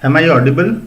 Am I audible?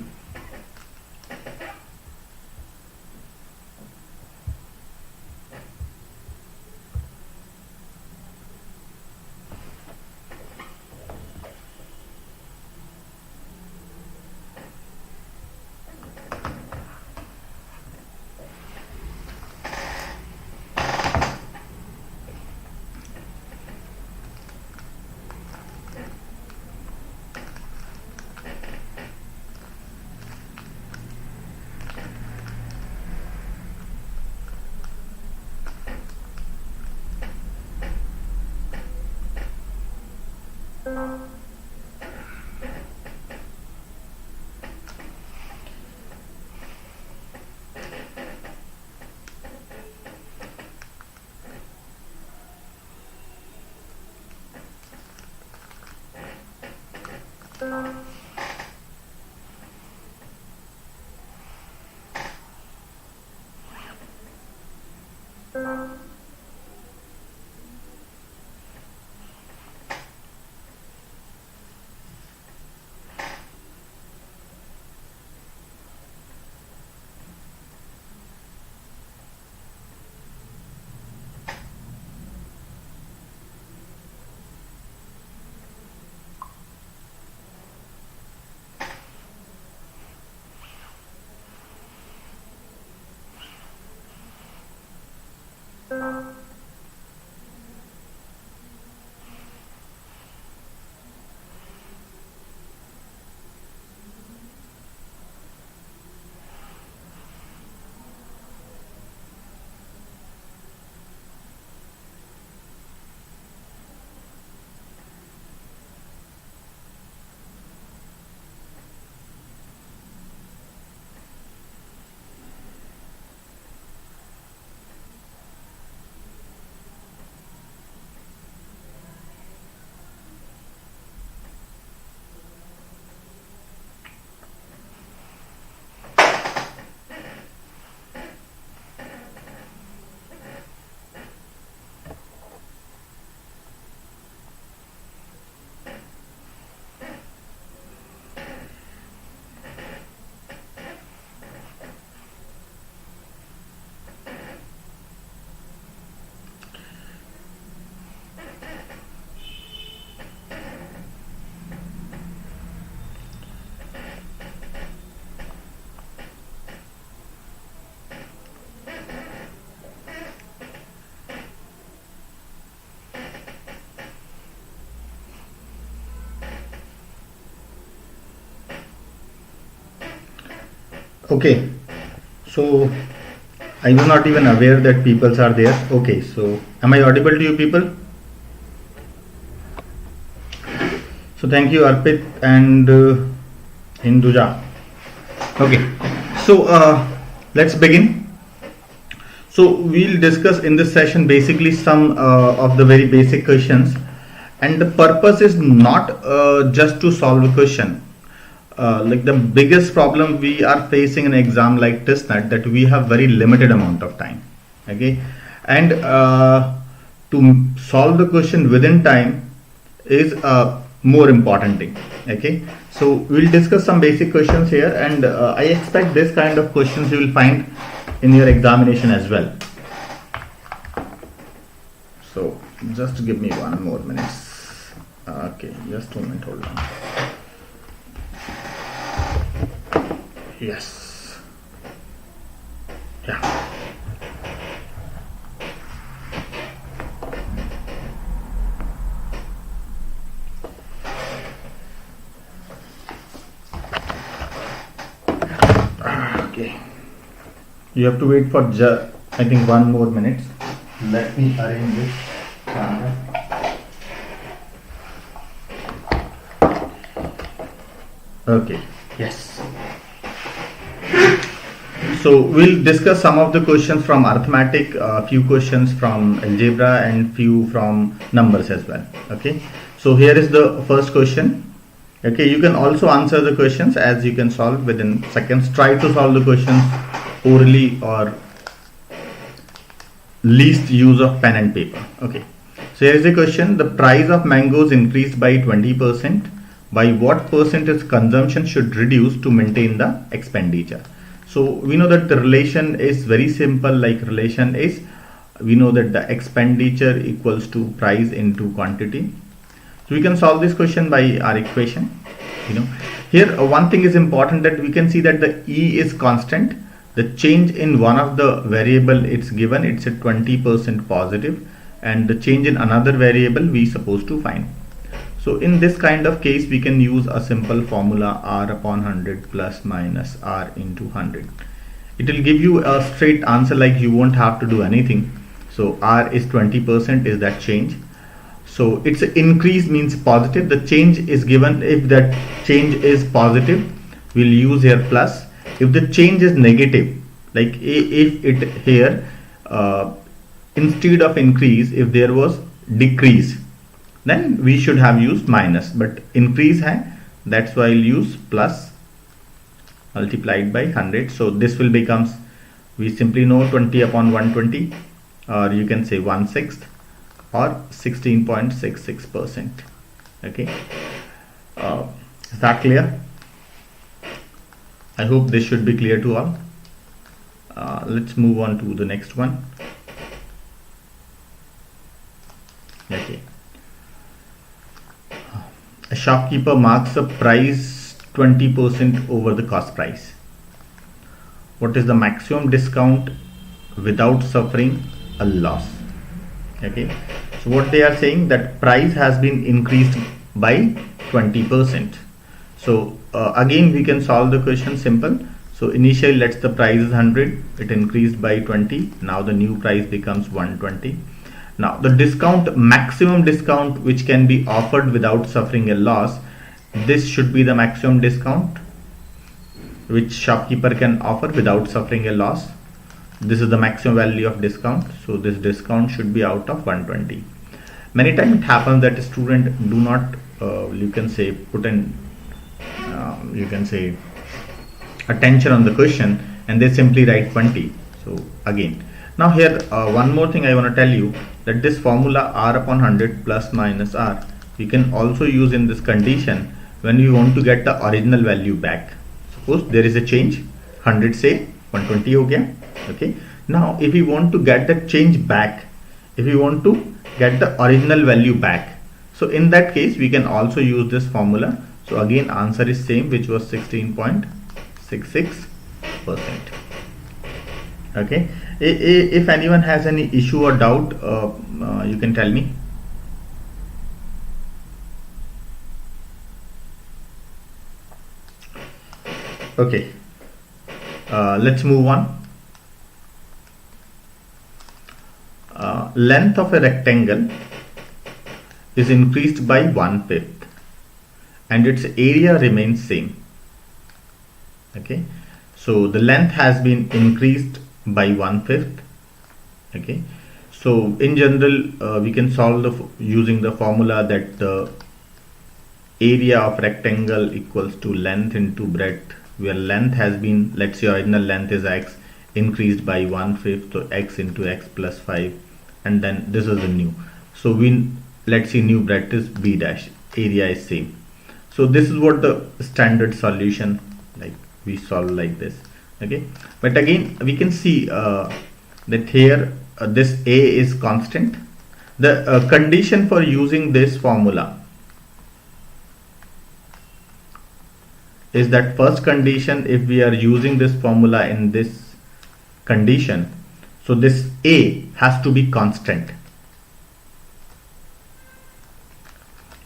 Okay, so I was not even aware that peoples are there. Okay, so am I audible to you people? So thank you Arpit and Hinduja. Okay, so let's begin. So we'll discuss in this session basically some of the very basic questions, and the purpose is not just to solve a question. Like the biggest problem we are facing in exam like TISSNET, that we have very limited amount of time. Okay, and to solve the question within time is a more important thing. Okay, so we'll discuss some basic questions here, and I expect this kind of questions you will find in your examination as well. So just give me 1 more minute. Okay, just 2 minutes, hold on. Yes. Yeah. Okay. You have to wait for I think 1 more minute. Let me arrange this. Okay. Yes. So we'll discuss some of the questions from arithmetic, few questions from algebra, and few from numbers as well. Okay. So here is the first question. Okay, you can also answer the questions as you can solve within seconds. Try to solve the questions orally or least use of pen and paper. Okay. So here is the question. The price of mangoes increased by 20%. by what percentage consumption should reduce to maintain the expenditure. So we know that the relation is very simple, like relation is, we know that the expenditure equals to price into quantity. So we can solve this question by our equation. Here one thing is important, that we can see that the E is constant. The change in one of the variable it's given, it's a 20% positive, and the change in another variable we supposed to find. So in this kind of case we can use a simple formula, R upon 100 plus minus R into 100. It will give you a straight answer, like you won't have to do anything. So R is 20%, is that change. So it's an increase means positive. The change is given. If that change is positive, we'll use here plus. If the change is negative, like if it here instead of increase, if there was decrease, then we should have used minus, but increase hai, that's why I'll use plus multiplied by 100. So this will becomes, we simply know 20 upon 120, or you can say 1/6 or 16.66%. Okay, is that clear? I hope this should be clear to all. Let's move on to the next one. Okay. A shopkeeper marks a price 20% over the cost price. What is the maximum discount without suffering a loss? Okay, so what they are saying, that price has been increased by 20%. So again we can solve the question simple. So initially let's the price is 100, it increased by 20, now the new price becomes 120. Now the discount, maximum discount which can be offered without suffering a loss, this should be the maximum discount which shopkeeper can offer without suffering a loss. This is the maximum value of discount, so this discount should be out of 120. Many times it happens that a student do not you can say put in you can say attention on the question, and they simply write 20. So again, now here one more thing I want to tell you, that this formula R upon 100 plus minus R, we can also use in this condition when we want to get the original value back. Suppose there is a change, 100 say 120 ho gaya. Okay, now if we want to get the change back, if we want to get the original value back, so in that case we can also use this formula. So again answer is same, which was 16.66%. Okay, if anyone has any issue or doubt, you can tell me. Okay, let's move on. Length of a rectangle is increased by 1/5 and its area remains same. Okay, so the length has been increased by 1/5. Okay, so in general we can solve using the formula that the area of rectangle equals to length into breadth, where length has been, let's say original length is x, increased by 1/5, so x into x plus 5, and then this is the new. So let's see new breadth is b dash, area is same. So this is what the standard solution, like we solve like this. Okay, but again we can see that here this a is constant. The condition for using this formula is that first condition, if we are using this formula in this condition, so this a has to be constant.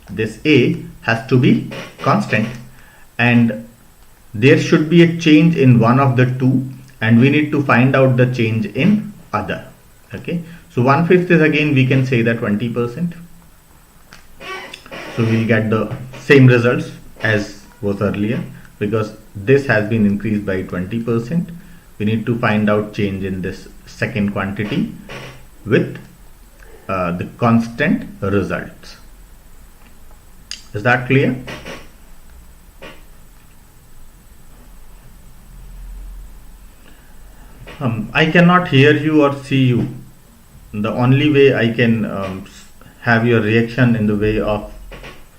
This a has to be constant, and there should be a change in one of the two, and we need to find out the change in other. Okay, so 1/5 is, again we can say that 20%. So we'll get the same results as was earlier, because this has been increased by 20%. We need to find out change in this second quantity with the constant results. Is that clear? I cannot hear you or see you. The only way I can have your reaction in the way of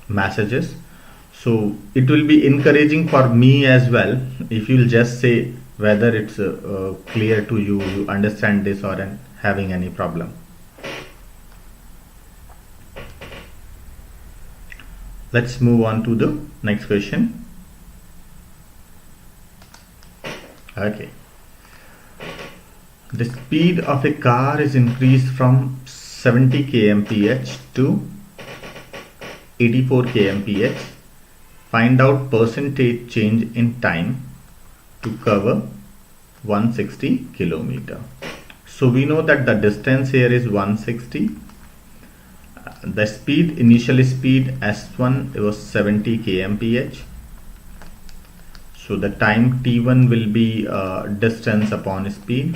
messages. So it will be encouraging for me as well if you'll just say whether it's clear to you, you understand this or having any problem. Let's move on to the next question. Okay. The speed of a car is increased from 70 kmph to 84 kmph. Find out percentage change in time to cover 160 kilometer. So we know that the distance here is 160. The speed, initial speed S1 was 70 kmph. So the time T1 will be distance upon speed.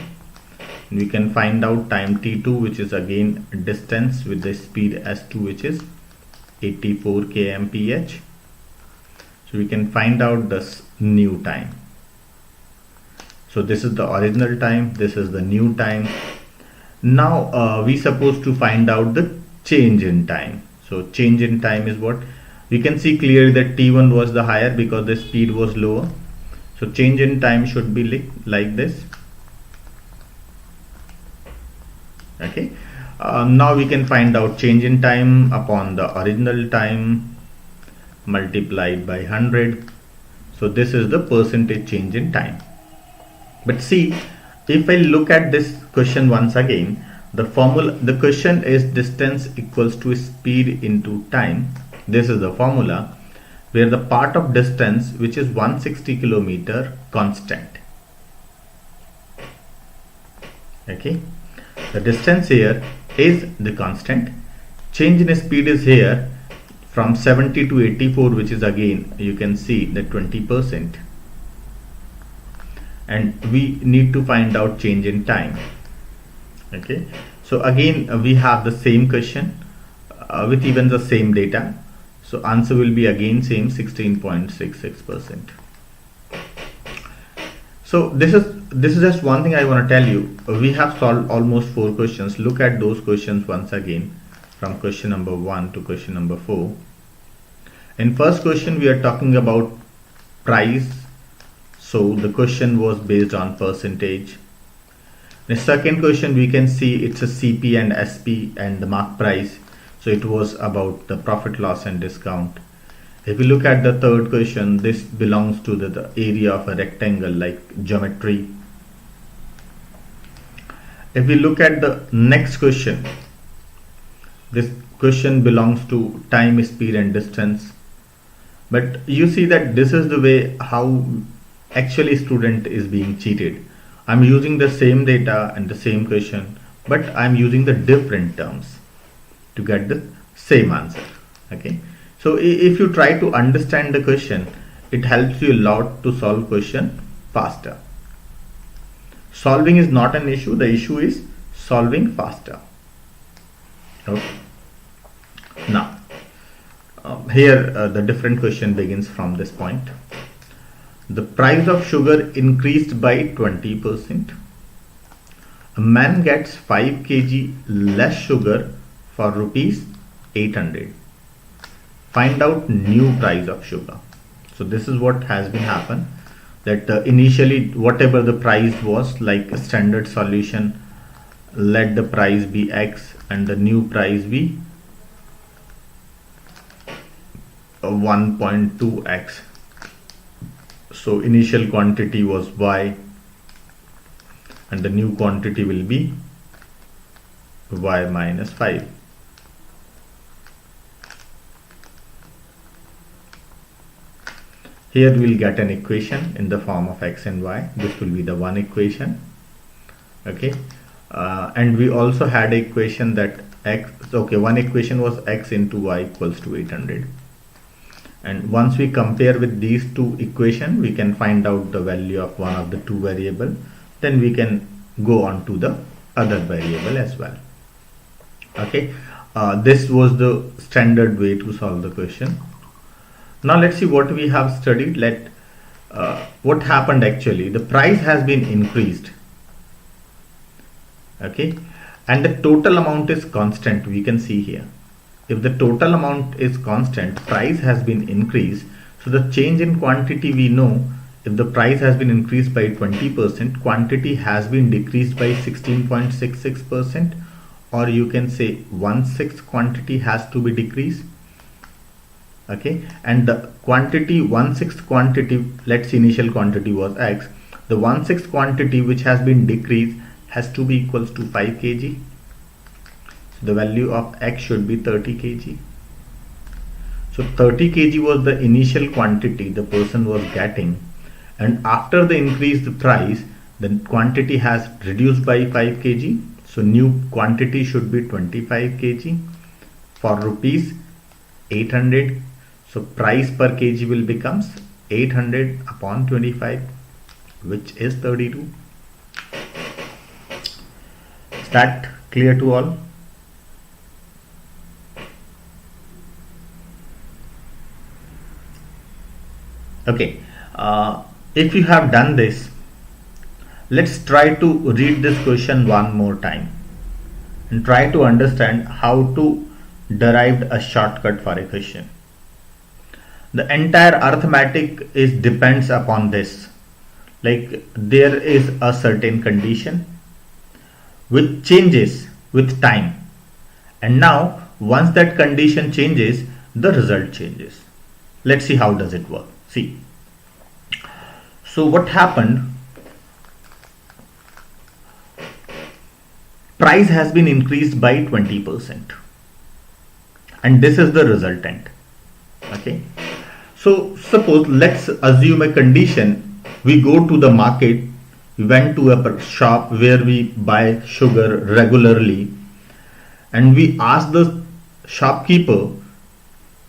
We can find out time T2, which is again distance with the speed S2, which is 84 kmph. So we can find out this new time. So this is the original time, this is the new time. Now we supposed to find out the change in time. So change in time is what? We can see clearly that T1 was the higher because the speed was lower. So change in time should be like this. Okay. Now we can find out change in time upon the original time multiplied by 100. So this is the percentage change in time. But see, if I look at this question once again, the formula, the question is distance equals to speed into time. This is the formula where the part of distance, which is 160 kilometer, constant. Okay, the distance here is the constant. Change in speed is here from 70 to 84, which is again you can see the 20%. And we need to find out change in time. Okay, so again we have the same question with even the same data. So answer will be again same, 16.66%. So this is just one thing I want to tell you. We have solved almost 4 questions. Look at those questions once again from question number 1 to question number 4. In first question we are talking about price. So the question was based on percentage. In the second question we can see it's a CP and SP and the mark price. So it was about the profit, loss and discount. If you look at the third question, this belongs to the area of a rectangle like geometry. If we look at the next question, this question belongs to time, speed and distance. But you see that this is the way how actually student is being cheated. I'm using the same data and the same question, but I'm using the different terms to get the same answer. Okay, so if you try to understand the question, it helps you a lot to solve question faster. Solving is not an issue, the issue is solving faster. Okay, now here the different question begins from this point. The price of sugar increased by 20%. A man gets 5 kg less sugar for rupees 800. Find out new price of sugar. So this is what has been happened, that initially whatever the price was, like a standard solution, let the price be X and the new price be 1.2x. So initial quantity was Y and the new quantity will be Y minus 5. Here we will get an equation in the form of X and Y. This will be the one equation. Okay, and we also had an equation that X, okay, one equation was X into Y equals to 800. And once we compare with these two equations, we can find out the value of one of the two variable. Then we can go on to the other variable as well. Okay, this was the standard way to solve the question. Now let's see what we have studied. What happened actually. The price has been increased. Okay, and the total amount is constant. We can see here. if the total amount is constant, price has been increased. So the change in quantity, we know if the price has been increased by 20%, quantity has been decreased by 16.66%, or you can say 1/6 quantity has to be decreased. Okay, and the quantity 1/6 quantity, let's say initial quantity was X, the 1/6 quantity which has been decreased has to be equals to 5 kg. The value of X should be 30 kg. So 30 kg was the initial quantity the person was getting, and after the increased price, the quantity has reduced by 5 kg. So new quantity should be 25 kg for rupees 800. So price per kg will becomes 800 upon 25, which is 32. Is that clear to all? Okay, if you have done this, let's try to read this question one more time and try to understand how to derive a shortcut for a question. The entire arithmetic is depends upon this. Like there is a certain condition which changes with time, and now once that condition changes, the result changes. Let's see how does it work. See, so what happened, price has been increased by 20%, and this is the resultant. Okay, so suppose let's assume a condition, we go to the market, we went to a shop where we buy sugar regularly, and we asked the shopkeeper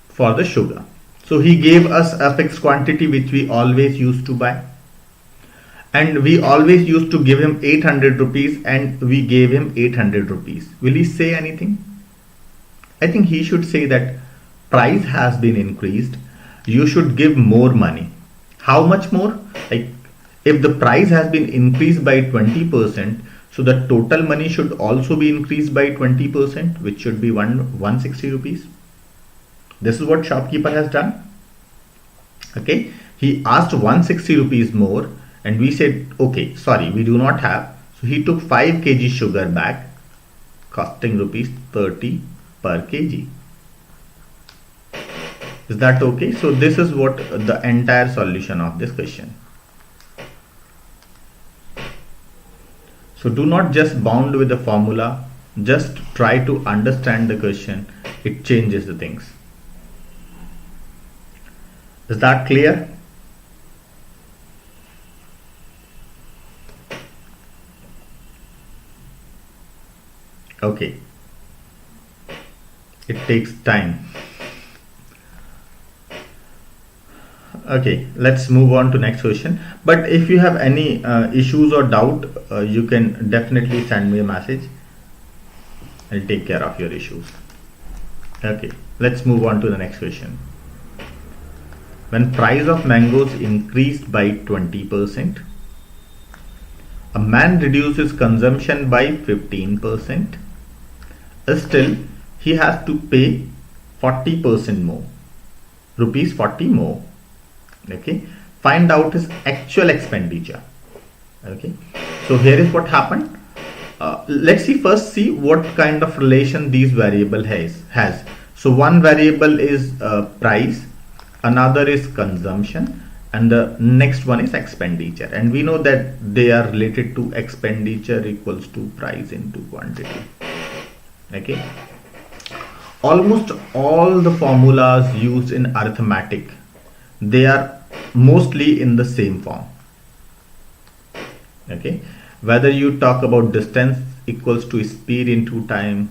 for the sugar. So he gave us a fixed quantity which we always used to buy, and we always used to give him 800 rupees, and we gave him 800 rupees. Will he say anything? I think he should say that price has been increased, you should give more money. How much more? Like if the price has been increased by 20%, so the total money should also be increased by 20%, which should be 160 rupees. This is what shopkeeper has done. Okay, he asked 160 rupees more, and we said, okay, sorry, we do not have. So he took 5 kg sugar back, costing rupees 30 per kg. Is that okay? So this is what the entire solution of this question. So do not just bound with the formula, just try to understand the question. It changes the things. Is that clear? Okay, it takes time. Okay, let's move on to next question. But if you have any issues or doubt, you can definitely send me a message. I'll take care of your issues. Okay, let's move on to the next question. When price of mangoes increased by 20%, a man reduces consumption by 15%. Still, he has to pay 40% more, rupees 40 more. Okay, find out his actual expenditure. Okay, so here is what happened. Let's first see what kind of relation these variable has. So one variable is price, another is consumption, and the next one is expenditure, and we know that they are related to expenditure equals to price into quantity. Okay, almost all the formulas used in arithmetic, they are mostly in the same form. Okay, whether you talk about distance equals to speed into time,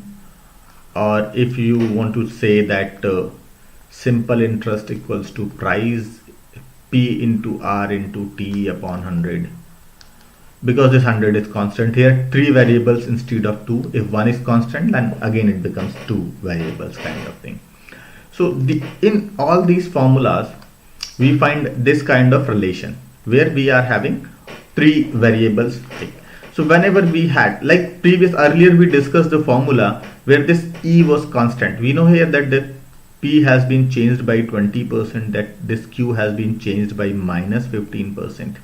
or if you want to say that simple interest equals to price P into R into T upon 100, because this 100 is constant. Here 3 variables instead of 2. If one is constant, then again it becomes 2 variables kind of thing. So in all these formulas we find this kind of relation where we are having 3 variables. So whenever we had, like earlier we discussed the formula where this E was constant. We know here that the P has been changed by 20%, that this Q has been changed by minus 15%.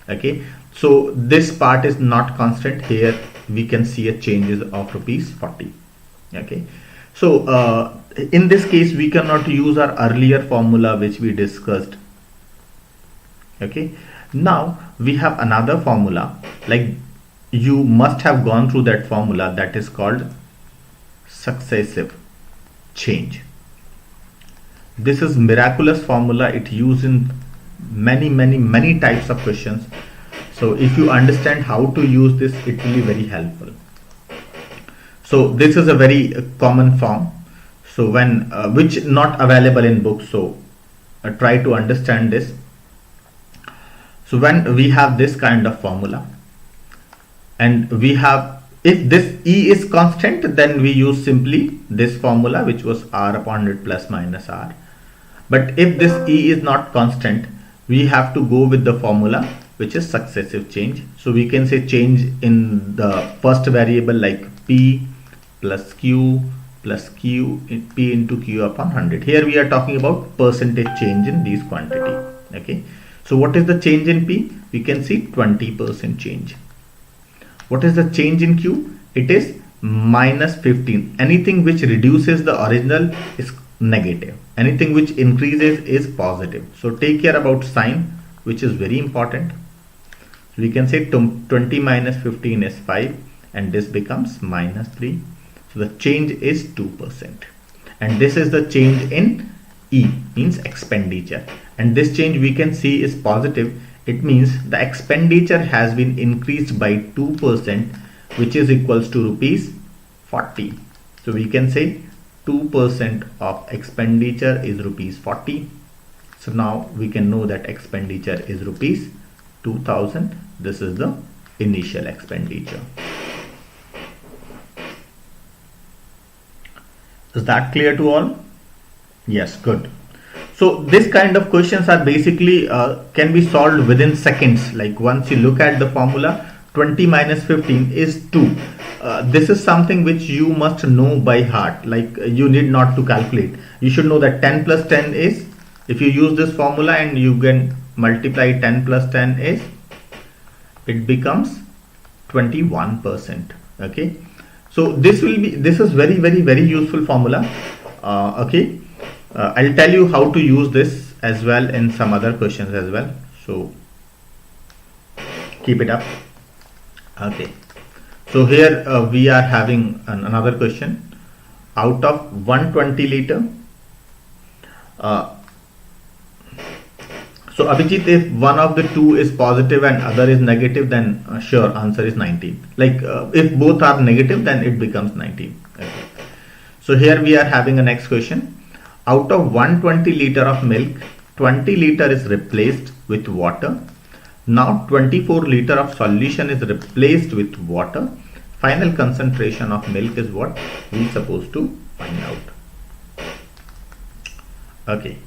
Okay, so this part is not constant. Here we can see a changes of rupees 40. Okay, so in this case we cannot use our earlier formula which we discussed. Okay, now we have another formula, like you must have gone through that formula, that is called successive change. This is miraculous formula. It used in many types of questions. So if you understand how to use this, it will be very helpful. So this is a very common form. So when which not available in books. So try to understand this. So when we have this kind of formula, and we have, if this E is constant, then we use simply this formula which was R upon 100 plus minus R. But if this E is not constant, we have to go with the formula which is successive change. So we can say change in the first variable, like P plus Q plus Q, P into Q upon 100. Here we are talking about percentage change in these quantity. Okay. So what is the change in P? We can see 20% change. What is the change in Q? It is minus 15. Anything which reduces the original is negative. Anything which increases is positive. So take care about sign, which is very important. We can say 20 minus 15 is 5, and this becomes minus 3. So the change is 2%. And this is the change in E, means expenditure. And this change we can see is positive. It means the expenditure has been increased by 2%, which is equals to rupees 40. So we can say 2% of expenditure is rupees 40. So now we can know that expenditure is rupees 2000. This is the initial expenditure. Is that clear to all? Yes, good. So this kind of questions are basically can be solved within seconds. Like once you look at the formula, 20 minus 15 is 2. This is something which you must know by heart. Like you need not to calculate. You should know that 10 plus 10 is, if you use this formula and you can multiply 10 plus 10 is, it becomes 21%. Okay. So this is very useful formula. Okay. I'll tell you how to use this as well in some other questions as well. So keep it up. Okay. So here we are having another question. Out of 120 liter. So Abhijit, if one of the two is positive and other is negative, then sure, answer is 19. Like if both are negative, then it becomes 19. Okay. So here we are having a next question. Out of 120 liter of milk, 20 liter is replaced with water. Now 24 liter of solution is replaced with water. Final concentration of milk is what we are supposed to find out. Okay.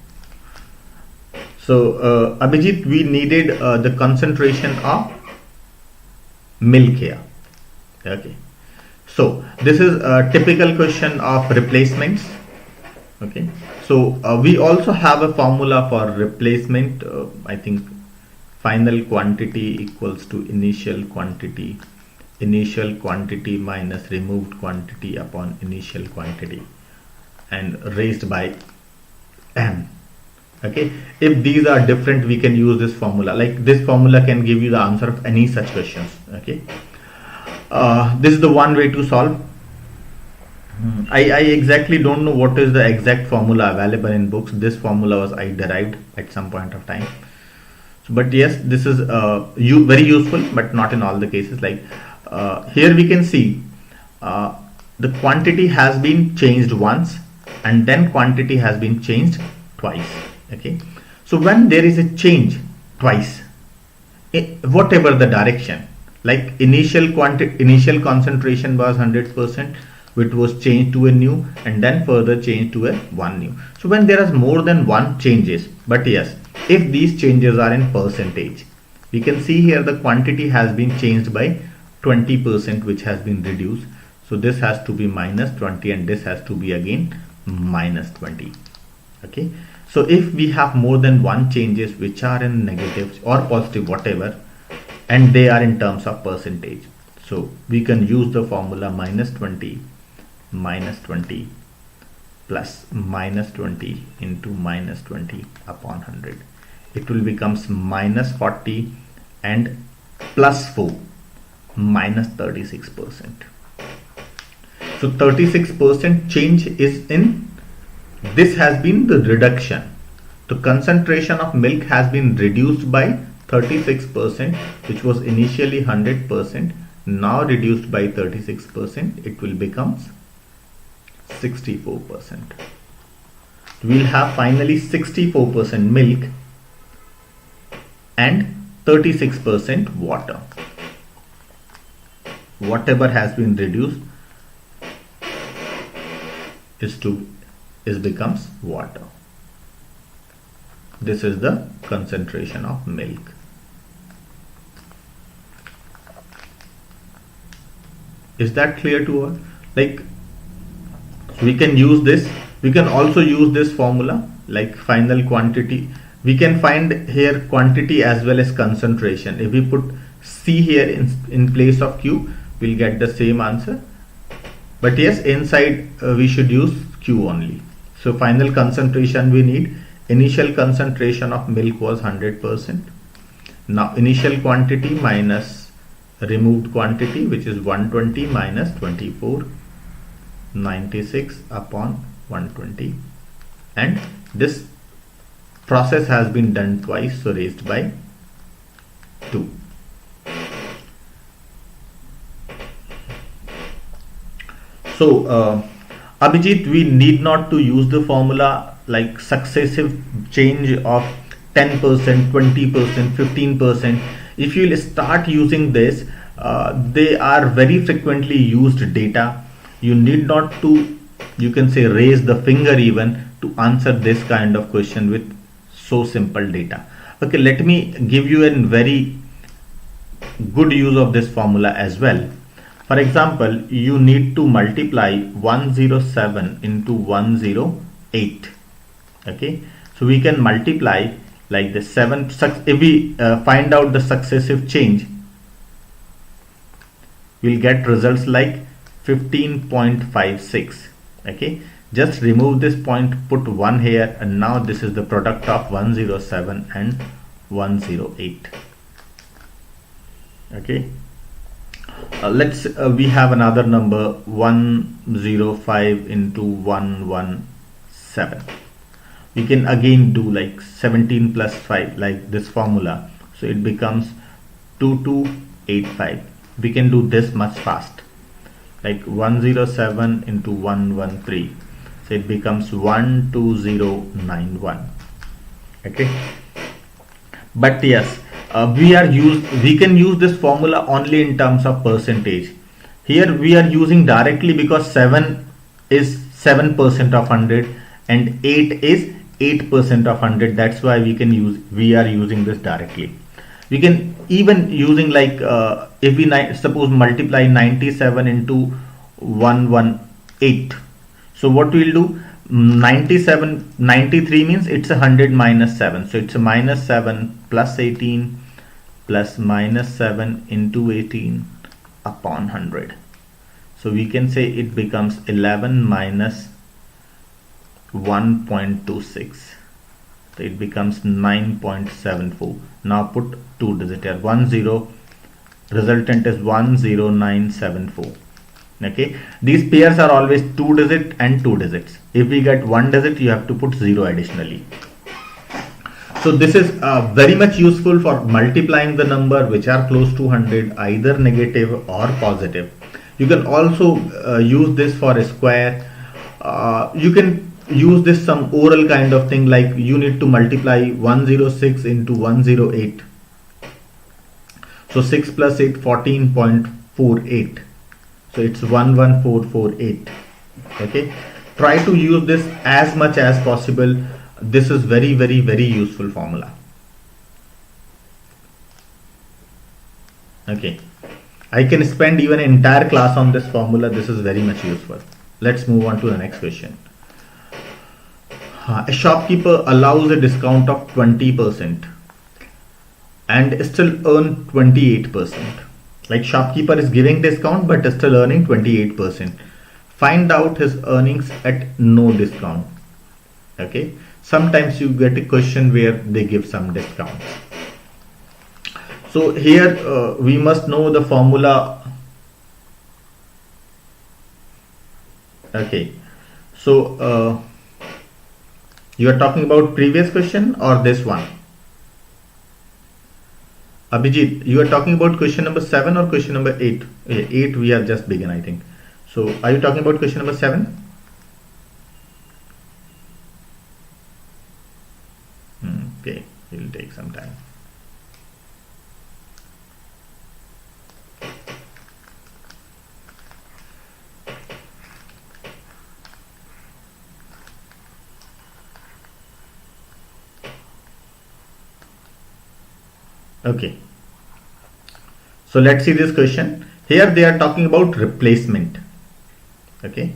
So Abhijit, we needed the concentration of milk here. Okay. So this is a typical question of replacements. Okay. So we also have a formula for replacement. I think final quantity equals to initial quantity minus removed quantity upon initial quantity, and raised by n. Okay, if these are different, we can use this formula. Like this formula can give you the answer of any such questions. Okay, this is the one way to solve. I exactly don't know what is the exact formula available in books. This formula was I derived at some point of time. So, but yes, this is very useful, but not in all the cases. Like here we can see the quantity has been changed once, and then quantity has been changed twice. Okay, so when there is a change twice, whatever the direction, like initial concentration was 100%, which was changed to a new, and then further changed to a one new. So when there is more than one changes, but yes, if these changes are in percentage, we can see here the quantity has been changed by 20% which has been reduced. So this has to be minus 20 and this has to be again minus 20. Okay, so if we have more than one changes which are in negatives or positive, whatever, and they are in terms of percentage, so we can use the formula minus 20 plus minus 20 into minus 20 upon 100. It will becomes minus 40 and plus 4 minus 36%. So 36% change is in, this has been the reduction. The concentration of milk has been reduced by 36%, which was initially 100%, now reduced by 36%, it will becomes 64%. We'll have finally 64% milk and 36% water. Whatever has been reduced is becomes water. This is the concentration of milk. Is that clear to all? Like, we can use this. We can also use this formula like final quantity. We can find here quantity as well as concentration. If we put C here in place of Q, we'll get the same answer. But yes, inside we should use Q only. So final concentration we need. Initial concentration of milk was 100%. Now initial quantity minus removed quantity, which is 120 minus 24, 96 upon 120, and this process has been done twice, so raised by 2. So Abhijit, we need not to use the formula like successive change of 10%, 20%, 15%. If you will start using this, they are very frequently used data. You need not to, you can say, raise the finger even to answer this kind of question with so simple data. Okay, let me give you a very good use of this formula as well. For example, you need to multiply 107 into 108. Okay, so we can multiply like the 7. If we find out the successive change, we'll get results like 15.56. Okay, just remove this point, put 1 here, and now this is the product of 107 and 108. Okay, let's we have another number 105 into 117. We can again do like 17 plus 5 like this formula, so it becomes 2285. We can do this much fast, like 107 into 113, so it becomes 12091. Okay, but yes, we can use this formula only in terms of percentage. Here we are using directly because 7 is 7% of 100 and 8 is 8% of 100. That's why we are using this directly. We can even using like if we suppose multiply 97 into 118. So what we'll do, 93 means it's 100 minus 7. So it's a minus 7 plus 18 plus minus 7 into 18 upon 100. So we can say it becomes 11 minus 1.26. So it becomes 9.74. Now put 2 digit here, 10, resultant is 10974. Okay, these pairs are always 2 digit and 2 digits. If we get 1 digit, you have to put 0 additionally. So this is very much useful for multiplying the number which are close to 100, either negative or positive. You can also use this for a square. You can use this some oral kind of thing, like you need to multiply 106 into 108. So 6 plus 8, 14.48. So it's 11448. Okay, try to use this as much as possible. This is very, very, very useful formula. Okay, I can spend even an entire class on this formula. This is very much useful. Let's move on to the next question. A shopkeeper allows a discount of 20% and still earn 28%. Like shopkeeper is giving discount but still earning 28%. Find out his earnings at no discount. Okay. Sometimes you get a question where they give some discounts. So here we must know the formula. Okay. So you are talking about previous question or this one? Abhijit, you are talking about question number 7 or question number 8? 8 we have just begun, I think. So are you talking about question number 7? Okay, it will take some time. Okay, so let's see this question. Here they are talking about replacement. Okay,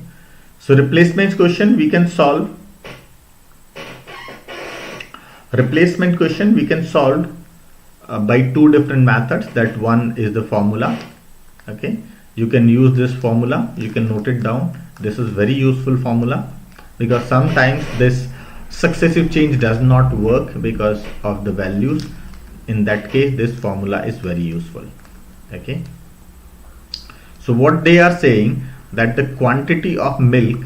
so replacement question we can solve. Replacement question we can solve by two different methods. That one is the formula. Okay, you can use this formula. You can note it down. This is very useful formula because sometimes this successive change does not work because of the values. In that case, this formula is very useful. Okay, so what they are saying that the quantity of milk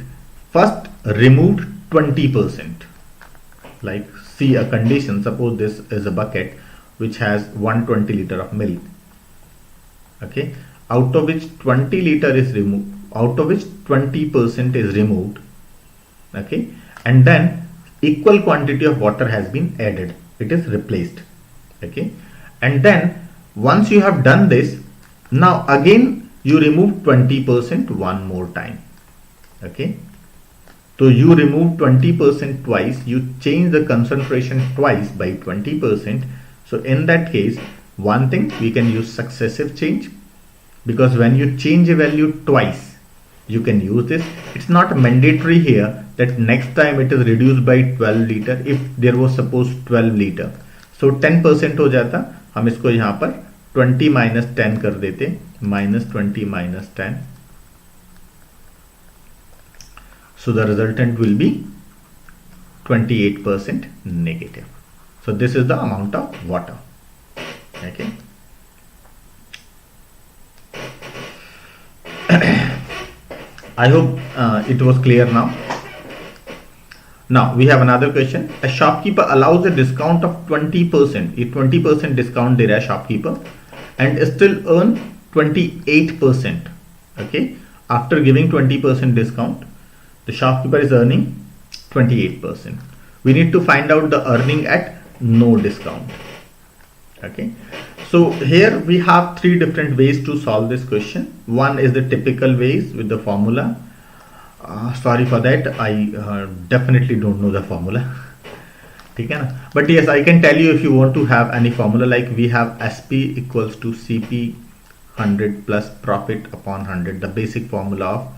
first removed 20%. Like see a condition, suppose this is a bucket which has 120 liter of milk. Okay, out of which 20 liter is removed, out of which 20% is removed. Okay, and then equal quantity of water has been added. It is replaced. Okay, and then once you have done this, now again you remove 20% one more time. Okay, so you remove 20% twice, you change the concentration twice by 20%. So in that case, one thing we can use successive change, because when you change a value twice you can use this. It's not mandatory here that next time it is reduced by 12 liter. If there was suppose 12 liter, so 10% हो जाता, हम इसको यहाँ पर 20 minus 10 कर देते, minus 20 minus 10. So the resultant will be 28% negative. So this is the amount of water. Okay. I hope it was clear now. Now we have another question. A shopkeeper allows a discount of 20%. A 20% discount दे रहा है shopkeeper and still earn 28%. Okay. After giving 20% discount, the shopkeeper is earning 28%. We need to find out the earning at no discount. Okay. So here we have three different ways to solve this question. One is the typical ways with the formula. Sorry for that, I definitely don't know the formula. ठीक है ना? But yes, I can tell you if you want to have any formula, like we have SP equals to CP 100 plus profit upon 100, the basic formula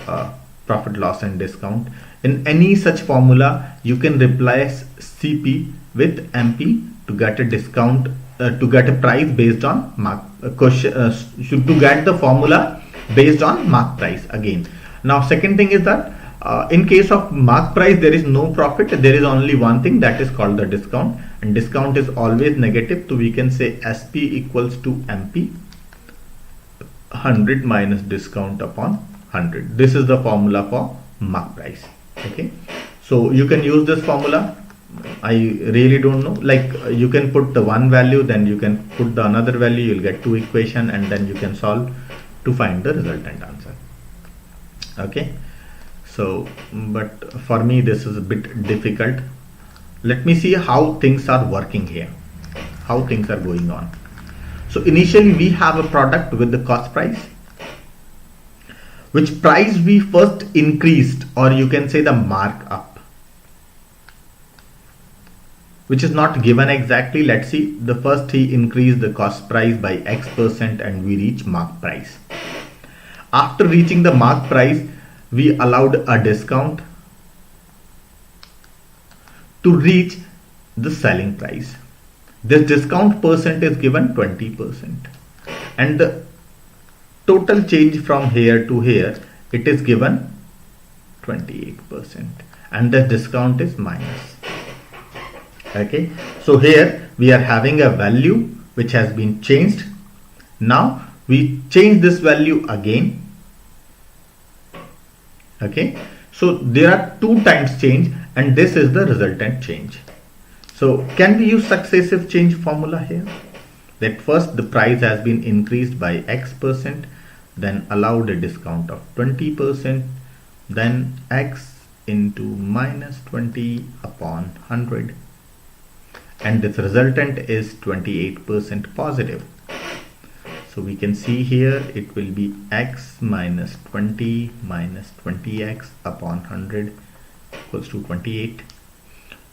of profit, loss and discount. In any such formula, you can replace CP with MP to get a discount, to get a price based on mark to get the formula based on mark price again. Now second thing is that in case of mark price there is no profit, there is only one thing, that is called the discount, and discount is always negative. So we can say SP equals to MP 100 minus discount upon 100. This is the formula for mark price. Okay, so you can use this formula. I really don't know, like you can put the one value, then you can put the another value, you'll get two equation, and then you can solve to find the resultant answer. Okay, so but for me this is a bit difficult. Let me see how things are working here, how things are going on. So initially we have a product with the cost price, which price we first increased, or you can say the markup. which is not given exactly. Let's see. The first he increased the cost price by X% and we reach mark price. After reaching the mark price, we allowed a discount to reach the selling price. This discount percent is given 20%, and the total change from here to here, it is given 28%, and the discount is minus. Okay, so here we are having a value which has been changed. Now we change this value again. Okay, so there are 2 times change, and this is the resultant change. So can we use successive change formula here? That first the price has been increased by X%, then allowed a discount of 20%, then X into minus 20 upon 100, and this resultant is 28% positive. So we can see here it will be X minus 20 minus 20X upon 100 equals to 28.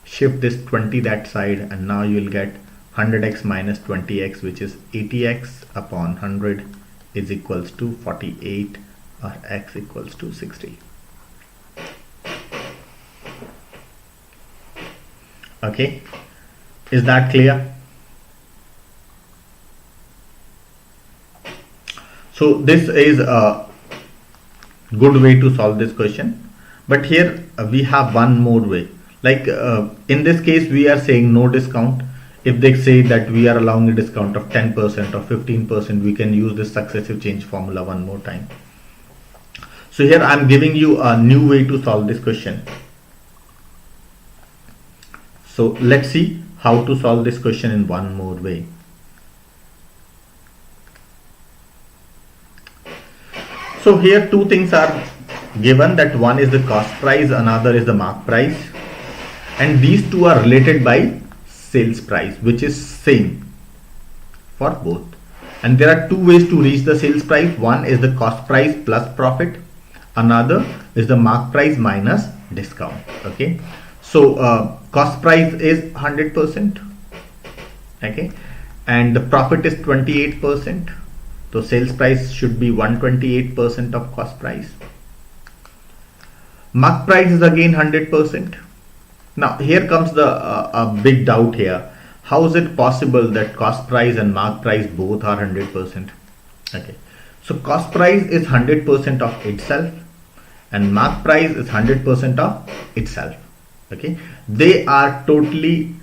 Shift this 20 that side, and now you will get 100x minus 20x, which is 80x upon 100 is equals to 48, or x equals to 60. Okay, is that clear? So this is a good way to solve this question, but here we have one more way. Like in this case we are saying no discount. If they say that we are allowing a discount of 10% or 15%, we can use this successive change formula one more time. So here I am giving you a new way to solve this question. So let's see how to solve this question in one more way. So here 2 things are given, that one is the cost price, another is the mark price, and these 2 are related by sales price, which is same for both. And there are 2 ways to reach the sales price. One is the cost price plus profit, another is the mark price minus discount. Okay, so cost price is 100%, okay, and the profit is 28%. So sales price should be 128% of cost price. Mark price is again 100%. Now here comes the a big doubt here. How is it possible that cost price and mark price both are 100%? Okay, so cost price is 100% of itself, and mark price is 100% of itself. Okay, they are totally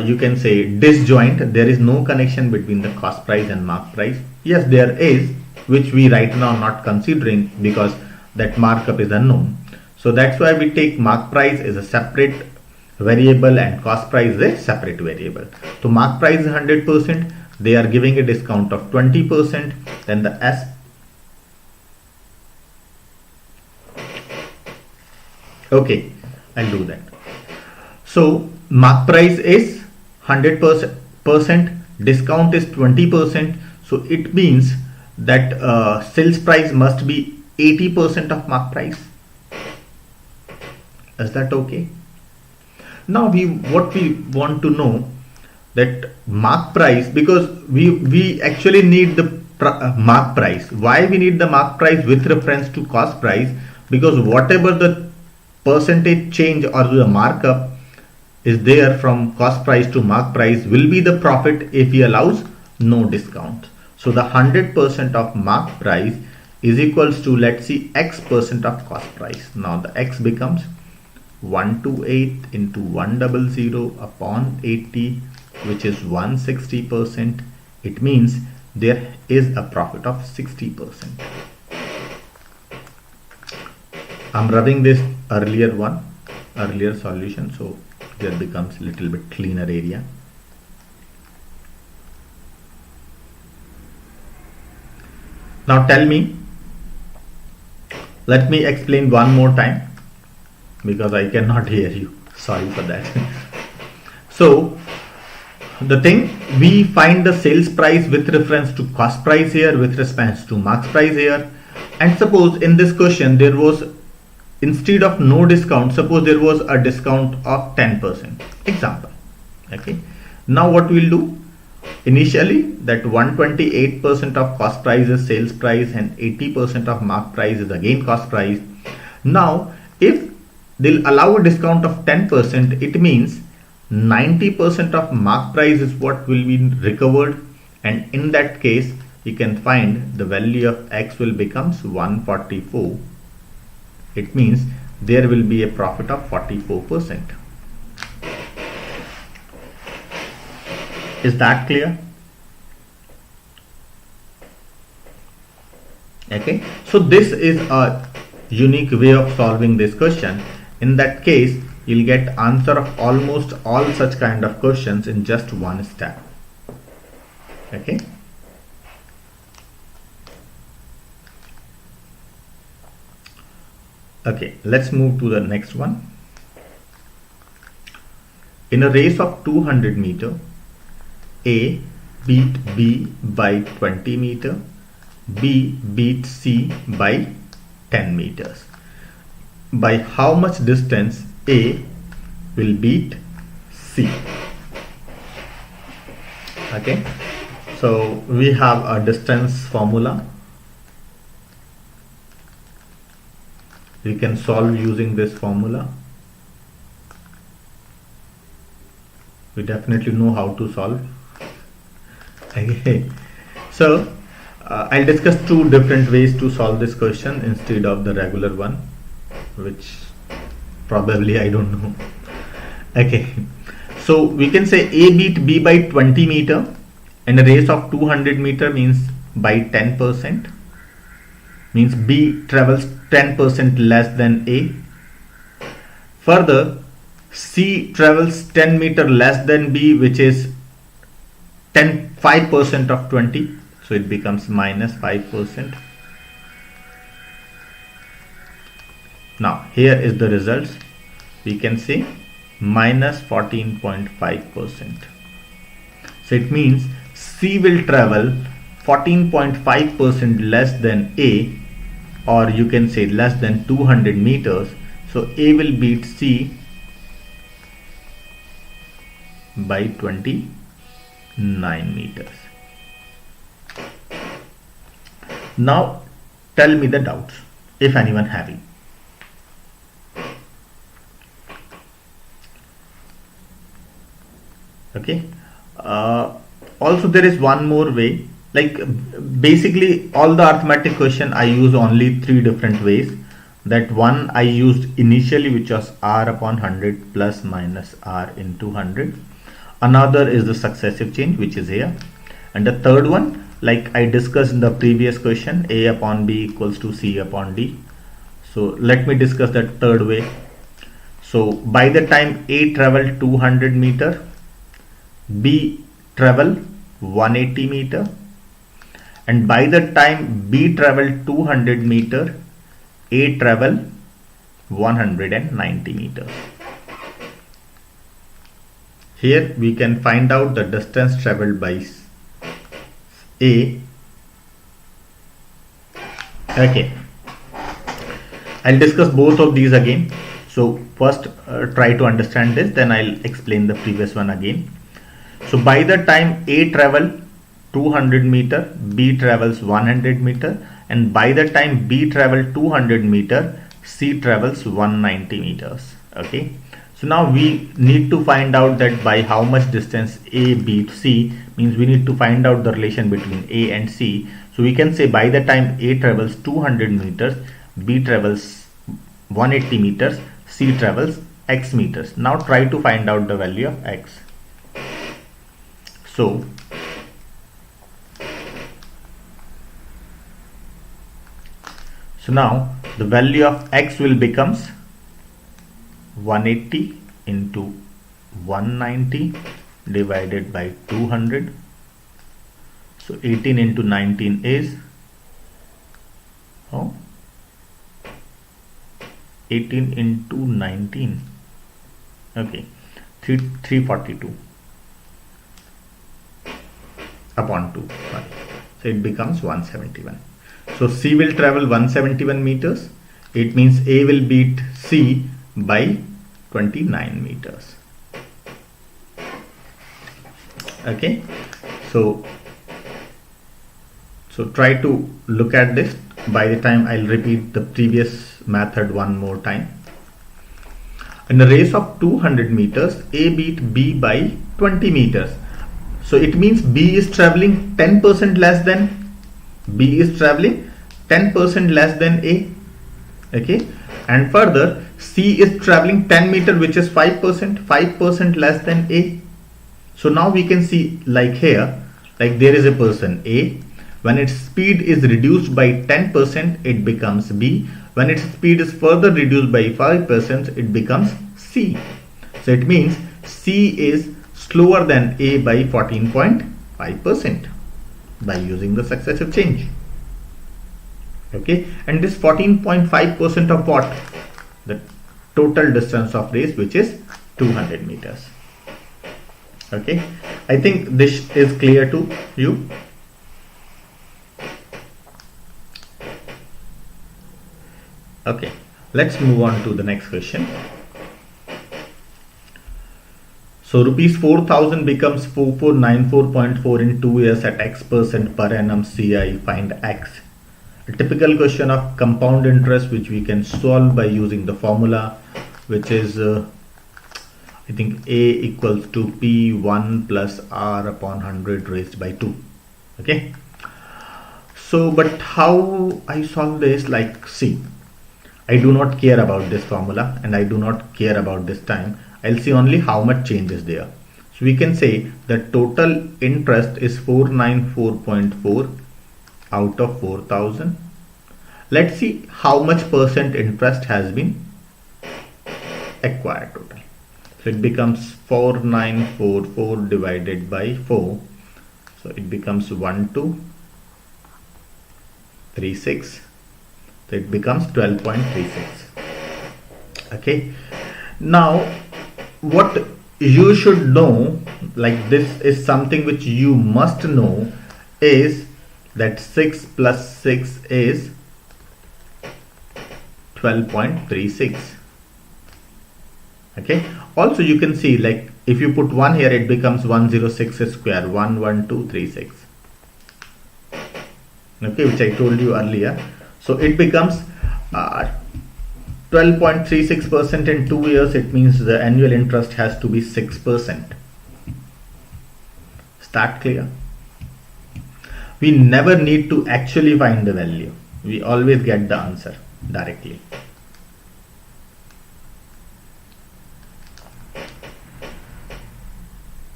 you can say disjoint. There is no connection between the cost price and mark price. Yes, there is, which we right now not considering because that markup is unknown. So that's why we take mark price as a separate variable and cost price is a separate variable. So mark price is 100%. They are giving a discount of 20%. Then the S. Okay, I'll do that. So mark price is 100%, discount is 20%. So it means that sales price must be 80% of mark price. Is that okay? Now what we want to know that mark price, because we actually need the mark price. Why we need the mark price with reference to cost price? Because whatever the percentage change or the markup is there from cost price to mark price will be the profit if he allows no discount. So the 100% of mark price is equals to, let's see, X% of cost price. Now the X becomes 128 into 100 upon 80, which is 160%. It means there is a profit of 60%. I'm rubbing this earlier solution, so there becomes a little bit cleaner area. Now tell me, let me explain one more time because I cannot hear you. Sorry for that. So the thing, we find the sales price with reference to cost price here, with reference to mark price here. And suppose in this question there was, instead of no discount, suppose there was a discount of 10%. Example. Okay. Now what we'll do? Initially, that 128% of cost price is sales price and 80% of mark price is again cost price. Now, if they'll allow a discount of 10%, it means 90% of mark price is what will be recovered, and in that case, you can find the value of X will becomes 144. It means there will be a profit of 44%. Is that clear? Okay, so this is a unique way of solving this question. In that case, you'll get answer of almost all such kind of questions in just one step. Okay. Okay, let's move to the next one. In a race of 200 meter, A beat B by 20 meter, B beat C by 10 meters. By how much distance A will beat C? Okay, so we have a distance formula. We can solve using this formula. We definitely know how to solve. Okay, so I'll discuss two different ways to solve this question instead of the regular one, which probably I don't know. Okay, so we can say A beat B by 20 meter and a race of 200 meter means by 10%, means B travels 10% less than A. Further, C travels 10 meter less than B, which is 5% of 20, so it becomes minus 5%. Now here is the results. We can say minus 14.5%. So it means C will travel 14.5% less than A, or you can say less than 200 meters. So A will beat C by 29 meters. Now tell me the doubts, if anyone having. Okay. Also there is one more way. Like basically all the arithmetic question I use only three different ways. That one I used initially, which was R upon 100 plus minus R into 100. Another is the successive change, which is here. And the third one, like I discussed in the previous question, A upon B equals to C upon D. So let me discuss that third way. So by the time A traveled 200 meter, B travel 180 meter, and by the time B traveled 200 meter, A travel 190 meters. Here we can find out the distance traveled by A. Okay, I'll discuss both of these again. So first try to understand this, then I'll explain the previous one again. So by the time A travel 200 meter, B travels 100 meter, and by the time B travel 200 meter, C travels 190 meters. Okay, so now we need to find out that by how much distance A beats C, means we need to find out the relation between A and C. So we can say by the time A travels 200 meters, B travels 180 meters, C travels X meters. Now try to find out the value of X. So now the value of X will becomes 180 into 190 divided by 200. So 18 into 19 is 18 into 19. Okay, 342 upon 2. So it becomes 171. So C will travel 171 meters. It means A will beat C by 29 meters. Okay, so try to look at this. By the time I'll repeat the previous method one more time. In a race of 200 meters, A beat B by 20 meters. So it means B is traveling 10% less than A. Okay, and further C is traveling 10 meter, which is 5% less than A. So now we can see, like here, like there is a person A. When its speed is reduced by 10%, it becomes B. When its speed is further reduced by 5%, it becomes C. So it means C is slower than A by 14.5% by using the successive change. Okay, and this 14.5% of what? The total distance of race, which is 200 meters. Okay, I think this is clear to you. Okay, let's move on to the next question. So rupees 4,000 becomes 4494.4 in 2 years at X% per annum CI, find X. A typical question of compound interest, which we can solve by using the formula, which is I think A equals to P1 plus R upon 100 raised by 2. Okay, so but how I solve this? Like, see, I do not care about this formula and I do not care about this time. I'll see only how much change is there. So we can say the total interest is 494.4 out of 4,000. Let's see how much percent interest has been acquired total. So it becomes 4944 divided by 4. So it becomes 1236. So it becomes 12.36. Okay, now what you should know, like this is something which you must know, is that 6 plus 6 is 12.36. Okay, also you can see, like if you put 1 here, it becomes 106 square, 11236. Okay, which I told you earlier. So it becomes 12.36% in 2 years. It means the annual interest has to be 6%. Is that clear? We never need to actually find the value. We always get the answer directly.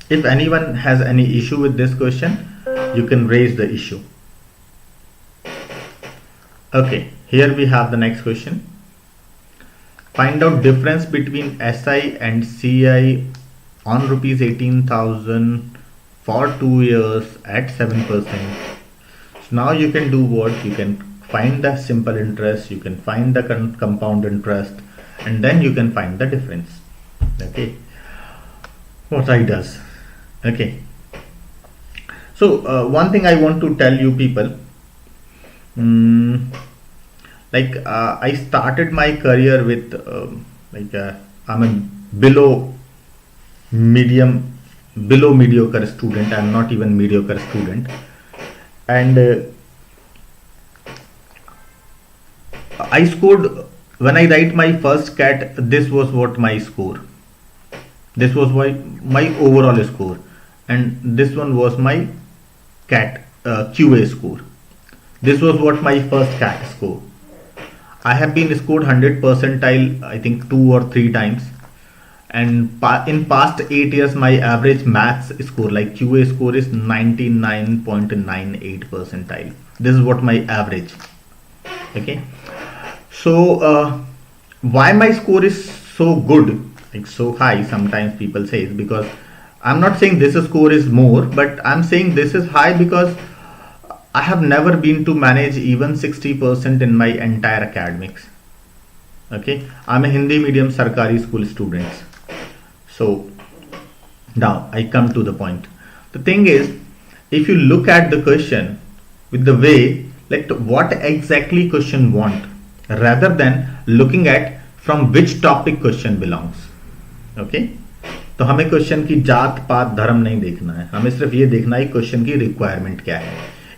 If anyone has any issue with this question, you can raise the issue. Okay, here we have the next question. Find out difference between SI and CI on rupees 18,000 for 2 years at 7%. So now you can do what? You can find the simple interest, you can find the compound interest, and then you can find the difference. Okay, what I does. Okay, so one thing I want to tell you people, I started my career with I'm a below mediocre student. I'm not even mediocre student, and I scored, when I write my first CAT, this was what my score. This was my overall score, and this one was my CAT QA score. This was what my first CAT score. I have been scored 100 percentile, I think 2 or 3 times, and in past 8 years my average maths score, like QA score, is 99.98 percentile. This is what my average. Okay, so why my score is so good, like so high, sometimes people say, is because I'm not saying this score is more, but I'm saying this is high because I have never been to manage even 60% in my entire academics. Okay, I'm a Hindi medium Sarkari school student. So now I come to the point. The thing is, if you look at the question with the way, like what exactly question want, rather than looking at from which topic question belongs. Okay, तो हमें question की जात पात धर्म नहीं देखना है, हमें सिर्फ ये देखना है क्वेश्चन की रिक्वायरमेंट क्या है.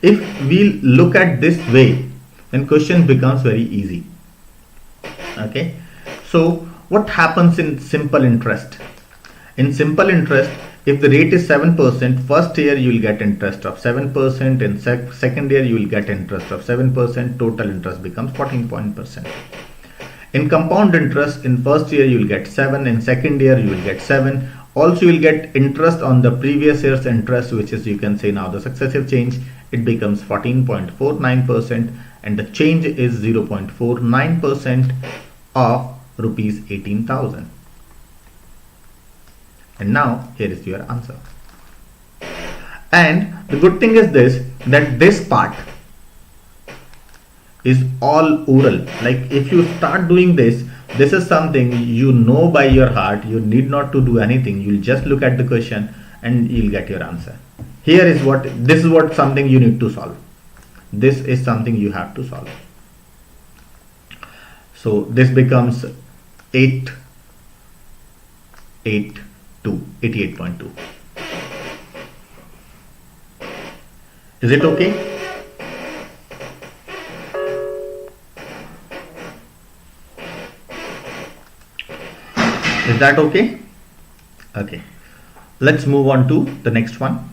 If we look at this way then question becomes very easy. Okay, so what happens in simple interest? In simple interest, if the rate is 7%, first year you will get interest of 7%, in second year you will get interest of 7%, total interest becomes 14%. In compound interest, in first year you will get 7, in second year you will get 7. Also you will get interest on the previous year's interest, which is, you can say, now the successive change, it becomes 14.49%, and the change is 0.49% of rupees 18,000. And now here is your answer. And the good thing is this, that this part is all oral. Like if you start doing this, this is something you know by your heart. You need not to do anything. You'll just look at the question and you'll get your answer. Here is what, this is what something you need to solve. This is something you have to solve. So this becomes 88.2. Is it okay? Is that okay? Okay. Let's move on to the next one.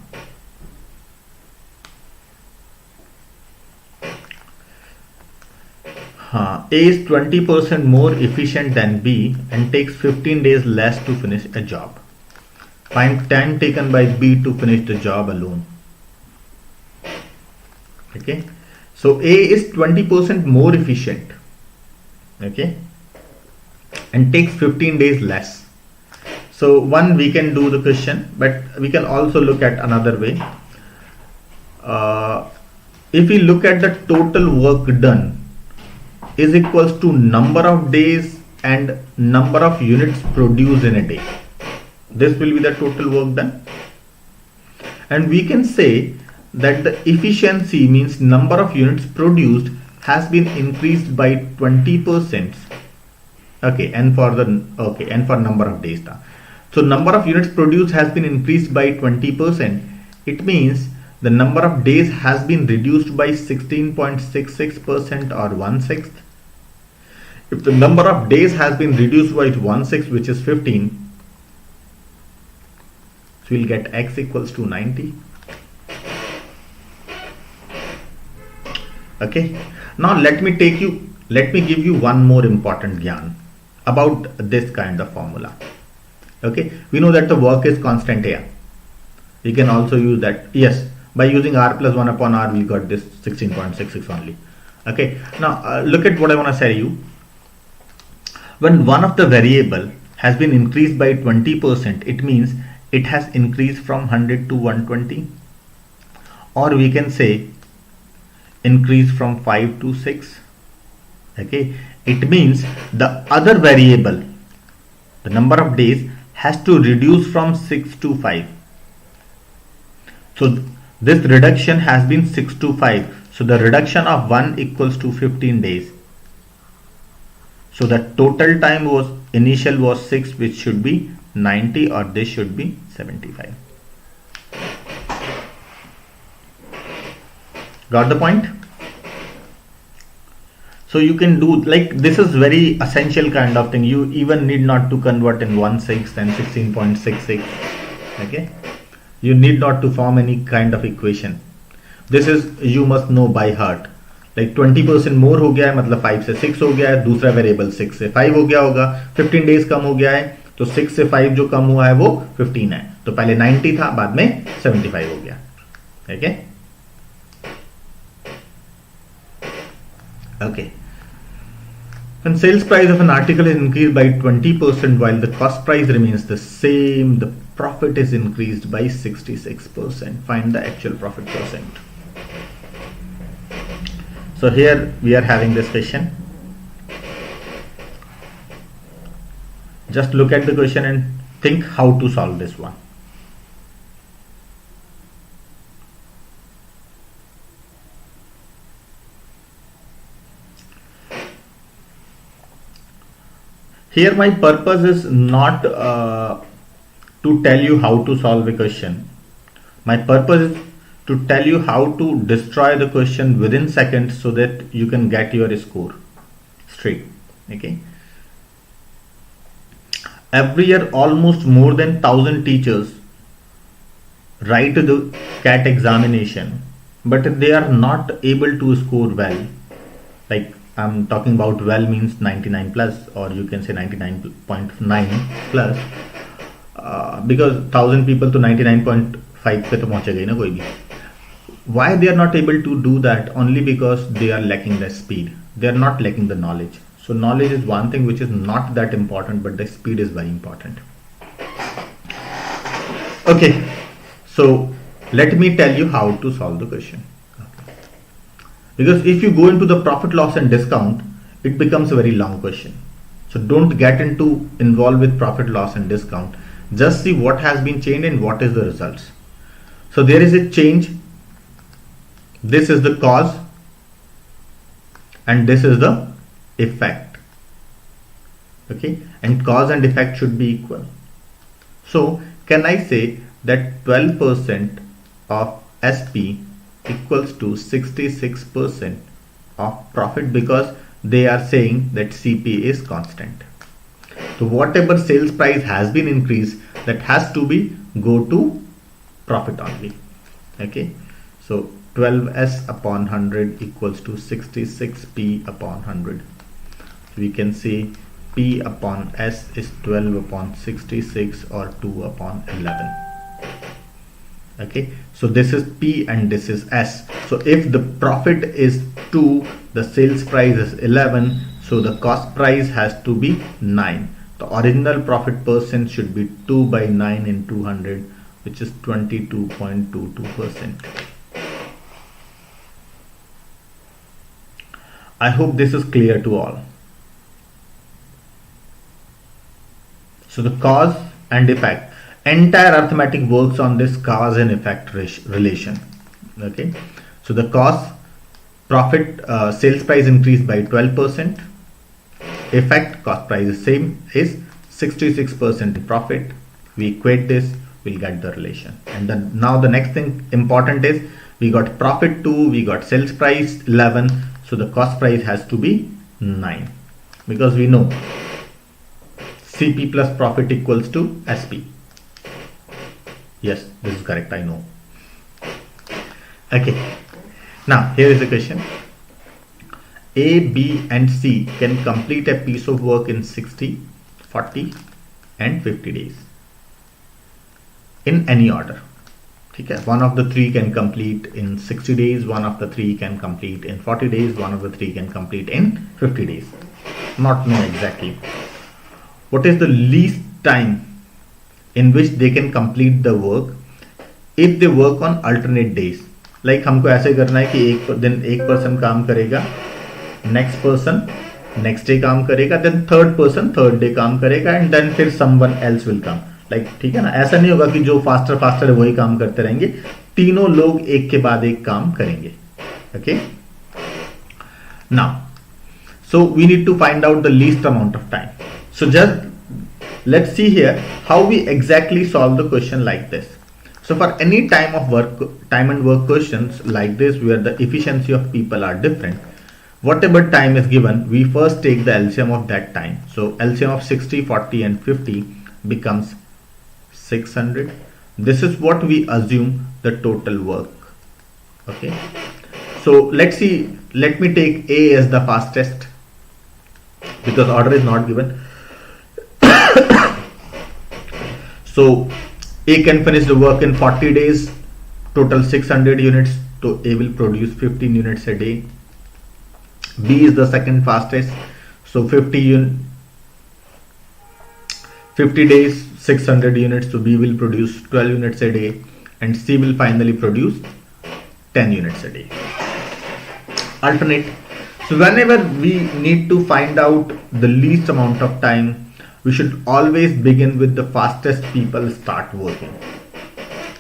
A is 20% more efficient than B and takes 15 days less to finish a job. Find time taken by B to finish the job alone. Okay. So A is 20% more efficient. Okay. And takes 15 days less. So one, we can do the question, but we can also look at another way. If we look at the total work done is equals to number of days and number of units produced in a day. This will be the total work done. And we can say that the efficiency means number of units produced has been increased by 20%. Okay, and for number of days now. So number of units produced has been increased by 20%. It means the number of days has been reduced by 16.66% or 1/6. If the number of days has been reduced by 1/6, which is 15, so we'll get x equals to 90. Okay. Now let me give you one more important gyan about this kind of formula. Okay. We know that the work is constant here. We can also use that. Yes. By using r plus 1 upon r, we got this 16.66 only. Okay. Now look at what I want to say to you. When one of the variable has been increased by 20%, it means it has increased from 100 to 120. Or we can say increase from 5 to 6. Okay. It means the other variable, the number of days, has to reduce from 6 to 5. So this reduction has been 6 to 5. So the reduction of 1 equals to 15 days. So the total time was initial was 6, which should be 90, or this should be 75. Got the point? So you can do, like, this is very essential kind of thing. You even need not to convert in 1/6 and 16.66. Okay. You need not to form any kind of equation. This is, you must know by heart. Like 20% मोर हो गया है, मतलब 5 से 6 हो गया है, दूसरा variable 6 से 5 हो गया होगा, 15 डेज कम हो गया है, तो 6 से 5 जो कम हुआ है वो 15 है. तो पहले 90 था, बाद में 75 हो गया. Okay? Okay. When sales price of an article is increased by 20% while the cost price remains the same, the profit is increased by 66%. Find the actual profit percent. So here we are having this question. Just look at the question and think how to solve this one. Here my purpose is not to tell you how to solve a question. My purpose is to tell you how to destroy the question within seconds so that you can get your score straight. Okay. Every year, almost more than 1,000 teachers write the CAT examination, but they are not able to score well. Like I'm talking about well means 99 plus, or you can say 99.9 plus, because 1,000 people to 99.5 पे तो पहुंचेगा ही ना कोई भी. Why they are not able to do that? Only because they are lacking the speed. They are not lacking the knowledge. So knowledge is one thing which is not that important, but the speed is very important. Okay, so let me tell you how to solve the question. Okay. Because if you go into the profit loss and discount, it becomes a very long question. So don't get into involved with profit loss and discount. Just see what has been changed and what is the results. So there is a change. This is the cause and this is the effect. Okay, and cause and effect should be equal. So can I say that 12% of SP equals to 66% of profit, because they are saying that CP is constant. So whatever sales price has been increased, that has to be go to profit only. Okay, so 12S upon 100 equals to 66P upon 100. We can say P upon S is 12 upon 66 or 2 upon 11. Okay, so this is P and this is S. So if the profit is 2, the sales price is 11, so the cost price has to be 9. The original profit percent should be 2 by 9 in 200, which is 22.22%. I hope this is clear to all. So the cause and effect, entire arithmetic works on this cause and effect relation. Okay, so the cause, profit, sales price increased by 12%, effect, cost price is same, is 66% profit. We equate this, we'll get the relation. And then now the next thing important is we got profit 2, we got sales price 11, so the cost price has to be 9, because we know CP plus profit equals to SP. Yes, this is correct, I know. Okay, now here is the question. A, B and C can complete a piece of work in 60, 40 and 50 days in any order. Okay. One of the three can complete in 60 days, one of the three can complete in 40 days, one of the three can complete in 50 days. Not know exactly. What is the least time in which they can complete the work if they work on alternate days? Like हमको ऐसे करना है कि एक दिन एक person काम करेगा, नेक्स्ट पर्सन नेक्स्ट डे काम करेगा, then third person third day काम करेगा, एंड देन फिर someone else will come. Like ठीक है ना, ऐसा नहीं होगा कि जो फास्टर फास्टर है वही काम करते रहेंगे, तीनों लोग एक के बाद एक काम करेंगे. Okay, now so we need to find out the least amount of time. So just let's see here how we exactly solve the question like this. So for any time and work questions like this where the efficiency of people are different, whatever time is given, we first take the LCM of that time. So LCM of 60, 40 and 50 becomes 600. This is what we assume the total work. Okay, so let's see, let me take A as the fastest because order is not given. So A can finish the work in 40 days, total 600 units, so A will produce 15 units a day. B is the second fastest, so 50 days, 600 units, so B will produce 12 units a day, and C will finally produce 10 units a day. Alternate. So whenever we need to find out the least amount of time, we should always begin with the fastest people start working.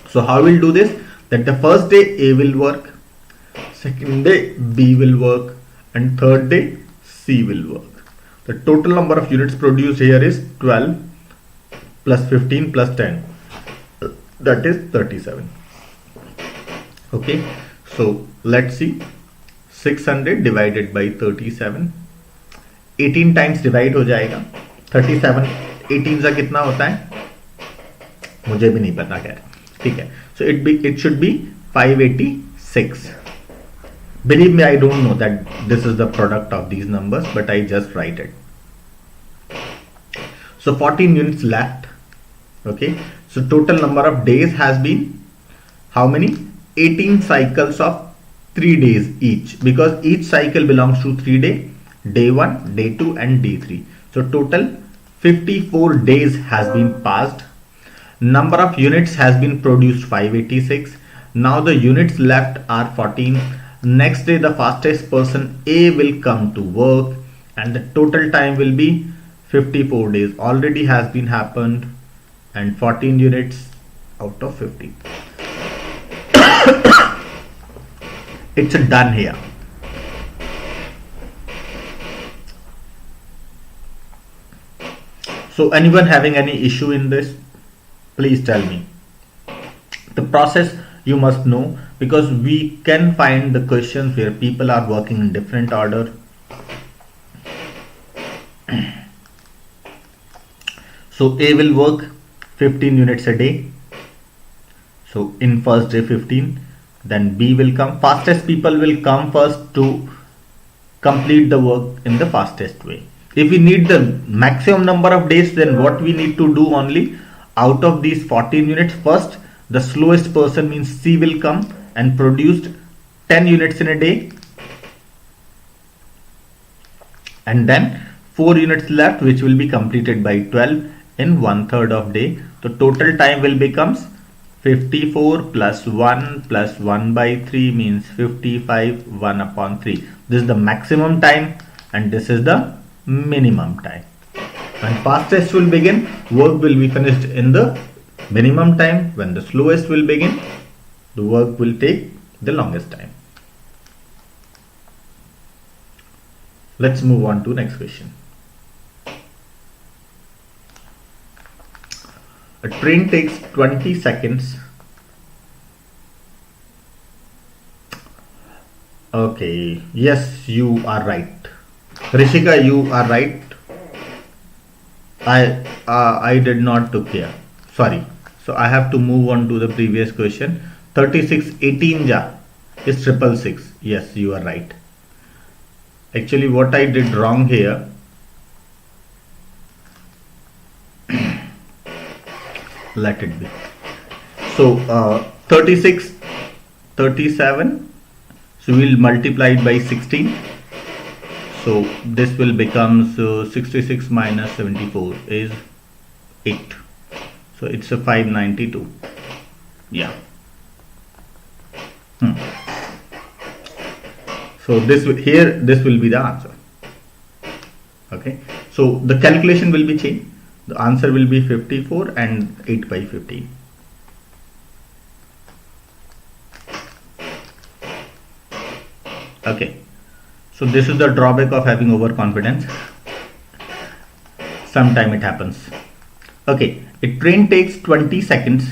So how we'll do this? That the first day A will work, second day B will work, and third day C will work. The total number of units produced here is 12 plus 15 plus 10, that is 37. Okay, so let's see, 600 divided by 37, 18 times divide हो जाएगा. 37 18 से कितना होता है मुझे भी नहीं पता, खैर ठीक है. So it should be 586. Believe me, I don't know that this is the product of these numbers, but I just write it. So 14 units left. Okay, so total number of days has been how many? 18 cycles of 3 days each, because each cycle belongs to 3 days, day 1, day 2 and day 3. So total 54 days has been passed. Number of units has been produced 586. Now the units left are 14. Next day the fastest person A will come to work and the total time will be 54 days. Already has been happened, and 14 units out of 50. It's done here. So anyone having any issue in this, please tell me. The process you must know, because we can find the questions where people are working in different order. So A will work 15 units a day. So in first day 15, then B will come. Fastest people will come first to complete the work in the fastest way. If we need the maximum number of days, then what we need to do only, out of these 14 units, first the slowest person means C will come and produced 10 units in a day, and then 4 units left which will be completed by 12 in 1/3 of day. The total time will becomes 54 plus 1 plus 1 by 3 means 55, 1 upon 3. This is the maximum time and this is the minimum time. When fastest will begin, work will be finished in the minimum time. When the slowest will begin, the work will take the longest time. Let's move on to next question. A train takes 20 seconds. Okay, yes, you are right. Rishika, you are right. I did not took care. Sorry. So I have to move on to the previous question. 36 18 ja is 666. Yes, you are right. Actually, what I did wrong here. Let it be. So 36, 37. So we'll multiply it by 16. So this will become 66 minus 74 is 8. So it's a 592. Yeah. So this will be the answer. Okay. So the calculation will be changed. The answer will be 54 and 8 by 15. Okay. So this is the drawback of having overconfidence. Sometime it happens. Okay. A train takes 20 seconds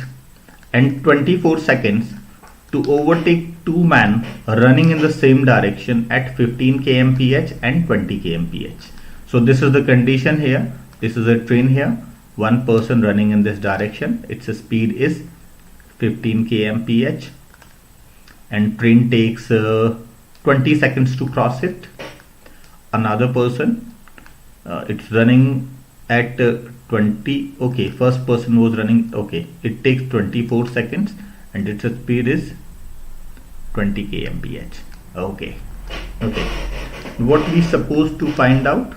and 24 seconds to overtake two men running in the same direction at 15 kmph and 20 kmph. So this is the condition here. This is a train here. One person running in this direction. Its speed is 15 kmph and train takes 20 seconds to cross it. Another person, it's running at 20. Okay, first person was running. Okay, it takes 24 seconds and its speed is 20 kmph. Okay. What we supposed to find out?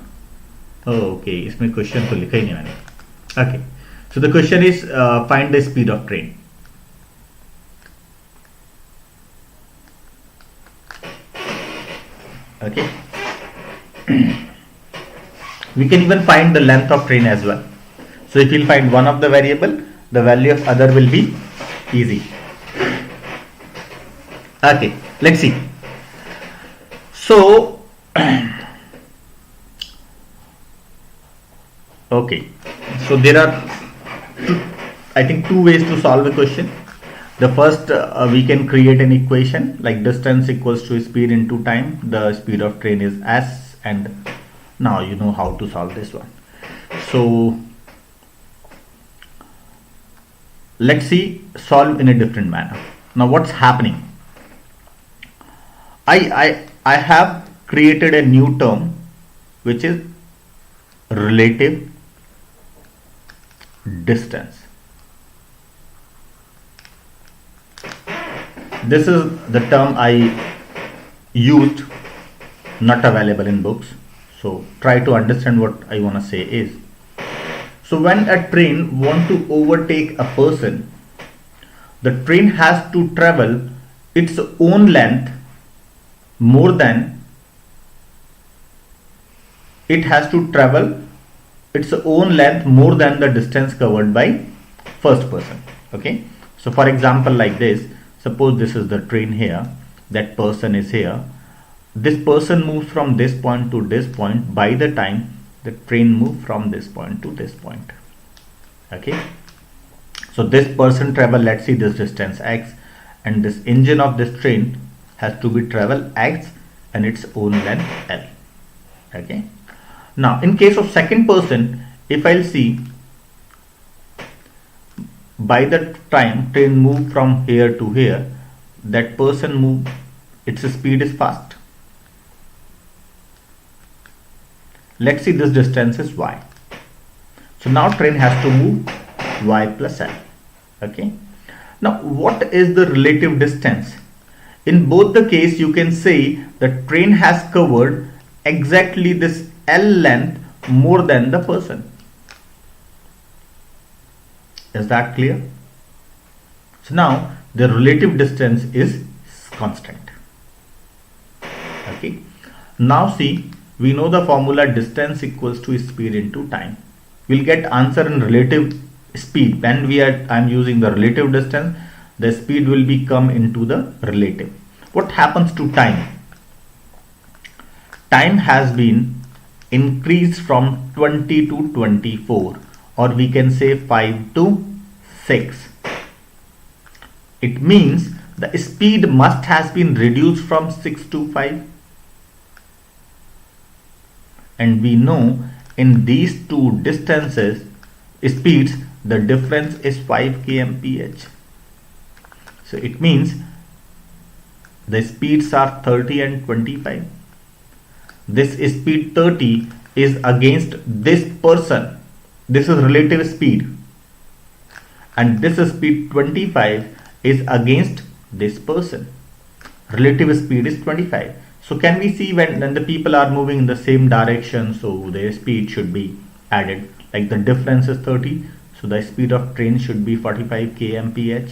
Okay, इसमें question तो लिखा ही नहीं मैंने. Okay, so the question is find the speed of train. Okay. We can even find the length of train as well. So if you'll find one of the variable, the value of other will be easy. Okay, let's see. So okay, so there are I think two ways to solve a question. The first, we can create an equation like distance equals to speed into time. The speed of train is s, and now you know how to solve this one. So let's see, solve in a different manner. Now what's happening? I have created a new term which is relative distance. This is the term I used, not available in books. So try to understand what I want to say is. So when a train wants to overtake a person, the train has to travel its own length more than the distance covered by first person. Okay, so for example, like this, suppose this is the train here, that person is here, this person moves from this point to this point by the time the train moves from this point to this point. Okay, so this person travel, let's see, this distance x, and this engine of this train has to be travel x and its own length l. Okay, now in case of second person, if I'll see, by the time train move from here to here, that person move, its speed is fast. Let's see, this distance is y. So now train has to move y plus l. Okay, now what is the relative distance? In both the case, you can say the train has covered exactly this l length more than the person. Is that clear? So now the relative distance is constant. Okay, now see, we know the formula distance equals to speed into time. We'll get answer in relative speed. When I'm using the relative distance, the speed will be come into the relative. What happens to time? Time has been increased from 20 to 24, or we can say 5 to 6. It means the speed must has been reduced from 6 to 5. And we know in these two distances, speeds, the difference is 5 kmph. So it means the speeds are 30 and 25. This speed 30 is against this person. This is relative speed. And this speed 25 is against this person. Relative speed is 25. So can we see when the people are moving in the same direction, so their speed should be added. Like the difference is 30, so the speed of train should be 45 kmph.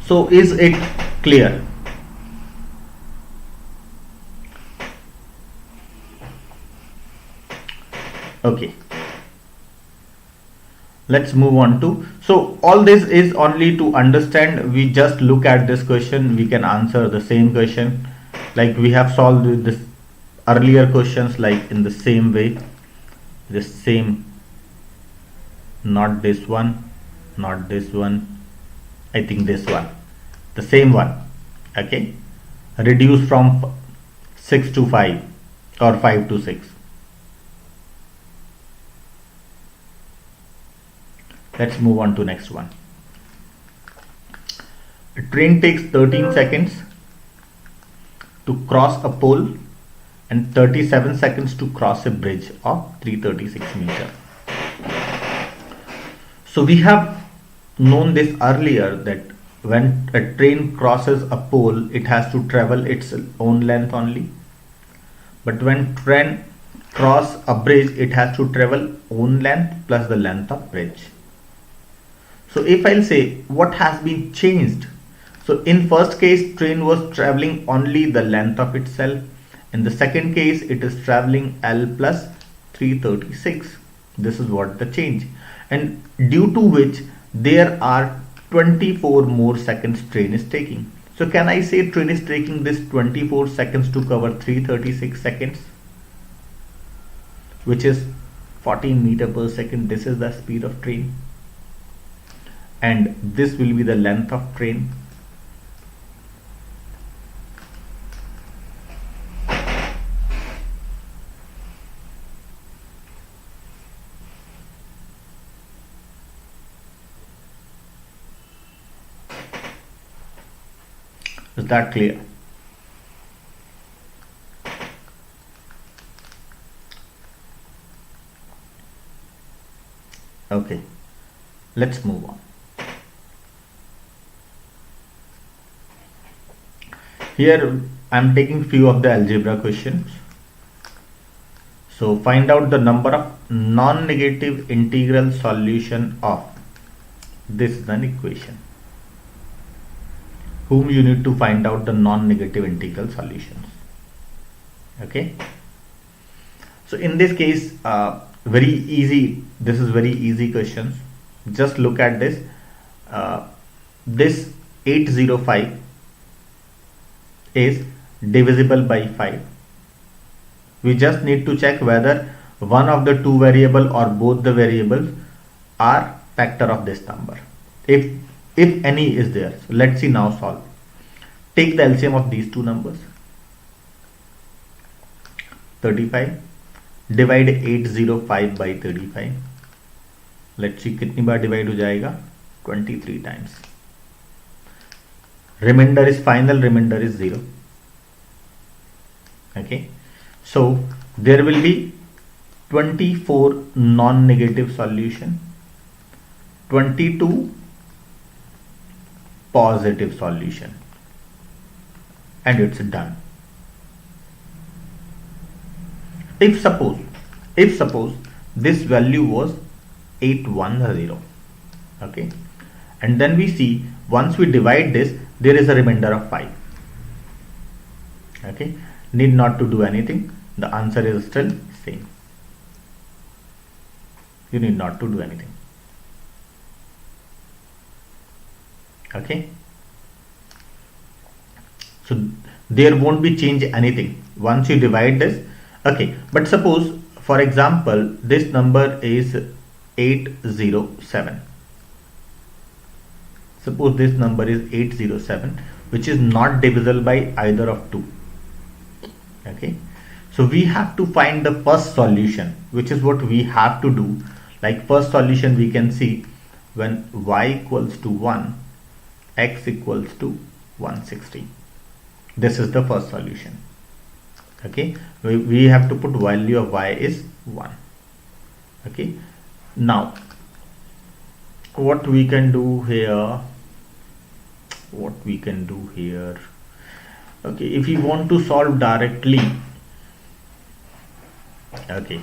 So is it clear? Okay, let's move on to, so all this is only to understand. We just look at this question, we can answer the same question like we have solved this earlier questions, like in the same way, the same, not this one, not this one, I think this one, the same one. Okay, reduce from 6 to 5 or 5 to 6. Let's move on to next one. A train takes 13 seconds to cross a pole and 37 seconds to cross a bridge of 336 meters. So we have known this earlier, that when a train crosses a pole, it has to travel its own length only. But when train cross a bridge, it has to travel own length plus the length of bridge. So if I'll say what has been changed, so in first case train was traveling only the length of itself. In the second case it is traveling L plus 336. This is what the change, and due to which there are 24 more seconds train is taking. So can I say train is taking this 24 seconds to cover 336 seconds, which is 14 meter per second. This is the speed of train, and this will be the length of train. Is that clear? Okay, let's move on. Here I'm taking few of the algebra questions. So find out the number of non-negative integral solution of this is an equation. Whom you need to find out the non-negative integral solutions. Okay. So in this case, very easy. This is very easy questions. Just look at this. This 805 is divisible by 5. We just need to check whether one of the two variable or both the variables are factor of this number. If any is there. So let's see now solve. Take the LCM of these two numbers. 35. Divide 805 by 35. Let's see कितनी बार divide हो जाएगा. 23 times. Remainder is final. Remainder is 0. Okay. So there will be 24 non-negative solution. 22 positive solution, and it's done. If suppose this value was 810, okay, and then we see once we divide this, there is a remainder of 5. Okay, need not to do anything. The answer is still same. You need not to do anything. Okay, so there won't be change anything once you divide this. Okay, but suppose for example this number is 807. Suppose this number is 807, which is not divisible by either of two. Okay, so we have to find the first solution, which is what we have to do. Like first solution we can see when y equals to 1, x equals to 160. This is the first solution. Okay, we have to put value of y is 1. Okay, now what we can do here, okay, if you want to solve directly, okay,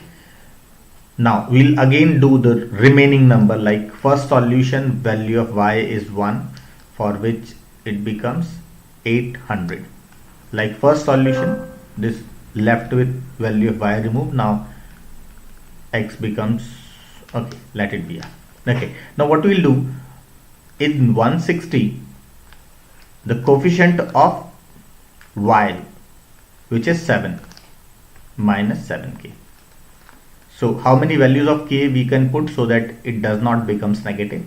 now we'll again do the remaining number. Like first solution, value of y is 1, for which it becomes 800. Like first solution, this left with value of y removed. Now x becomes, okay, let it be. Okay, now what we'll do, in 160, the coefficient of y, which is 7, minus 7k. So how many values of k we can put so that it does not becomes negative?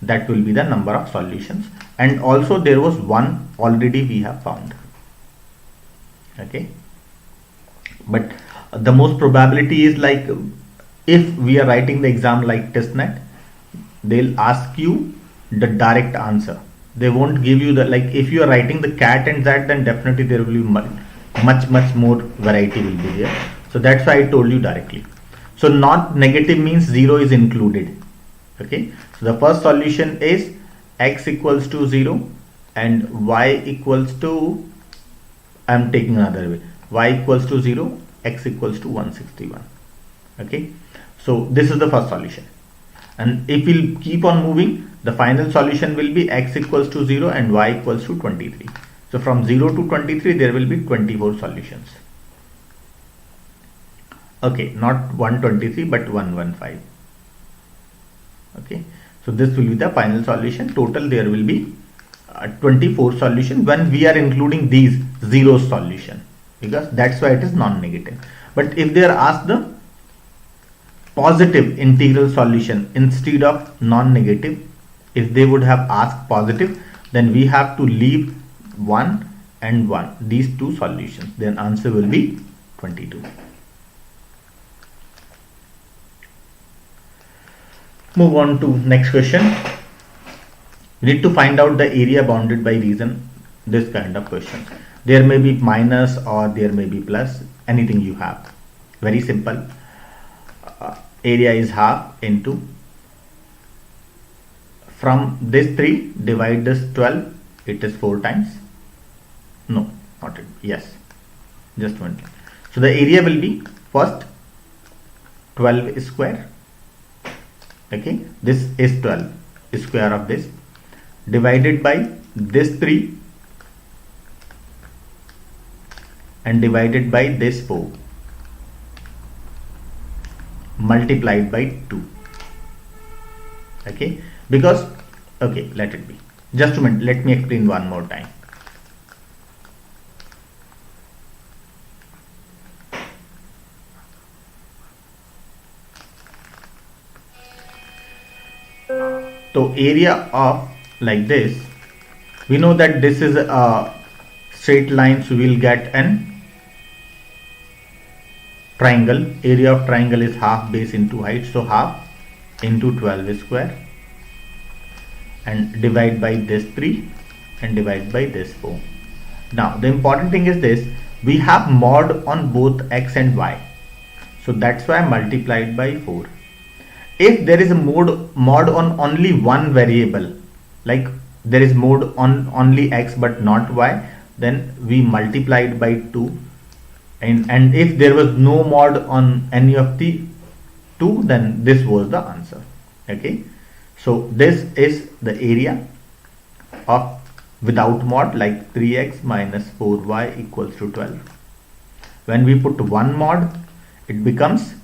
That will be the number of solutions. And also there was one already we have found. Okay, but the most probability is like if we are writing the exam like TISSNET, they'll ask you the direct answer. They won't give you the, like if you are writing the CAT and that, then definitely there will be much more variety will be there. So that's why I told you directly. So not negative means 0 is included. Okay, so the first solution is x equals to 0 and y equals to, I'm taking another way, y equals to 0, x equals to 161. Okay, so this is the first solution, and if we'll keep on moving, the final solution will be x equals to 0 and y equals to 23. So from 0 to 23 there will be 24 solutions. Okay, not 123 but 115. Okay, so this will be the final solution. Total there will be 24 solution when we are including these zero solution, because that's why it is non-negative. But if they are asked the positive integral solution instead of non-negative, if they would have asked positive, then we have to leave 1 and 1, these two solutions, then answer will be 22. Move on to next question. We need to find out the area bounded by region, this kind of questions. There may be minus or there may be plus, anything you have. Very simple. Area is half into, from this 3 divide this 12, it is 4 times. No, not it. Yes, just 1. So the area will be first 12 square. Okay, this is 12 square of this, divided by this 3 and divided by this 4, multiplied by 2. Okay, because, okay, let it be. Just a minute, let me explain one more time. So area of like this, we know that this is a straight line, so we will get an triangle. Area of triangle is half base into height, so half into 12 square and divide by this 3 and divide by this 4. Now the important thing is this, we have mod on both x and y, so that's why I multiplied by 4. If there is a mod on only one variable, like there is mod on only x but not y, then we multiplied by 2, and if there was no mod on any of the 2, then this was the answer. Okay, so this is the area of without mod, like 3x minus 4y equals to 12. When we put one mod, it becomes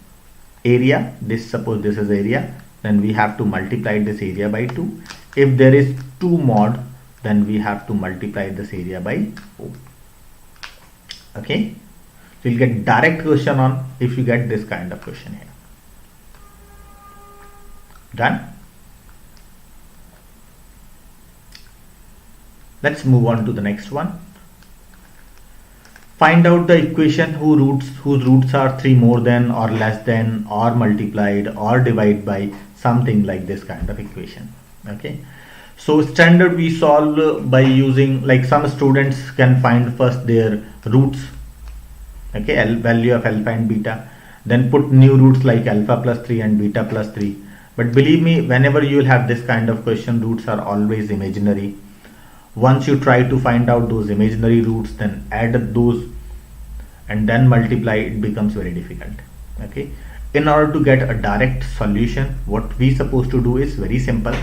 area. This, suppose this is area, then we have to multiply this area by 2. If there is 2 mod, then we have to multiply this area by 4. Okay, so you'll get direct question on if you get this kind of question here. Done. Let's move on to the next one. Find out the equation whose roots are 3 more than or less than or multiplied or divided by, something like this kind of equation. Okay, so standard we solve by using, like some students can find first their roots, okay, value of alpha and beta, then put new roots like alpha plus 3 and beta plus 3. But believe me, whenever you will have this kind of question, roots are always imaginary. Once you try to find out those imaginary roots, then add those and then multiply, it becomes very difficult. Okay, in order to get a direct solution, what we supposed to do is very simple.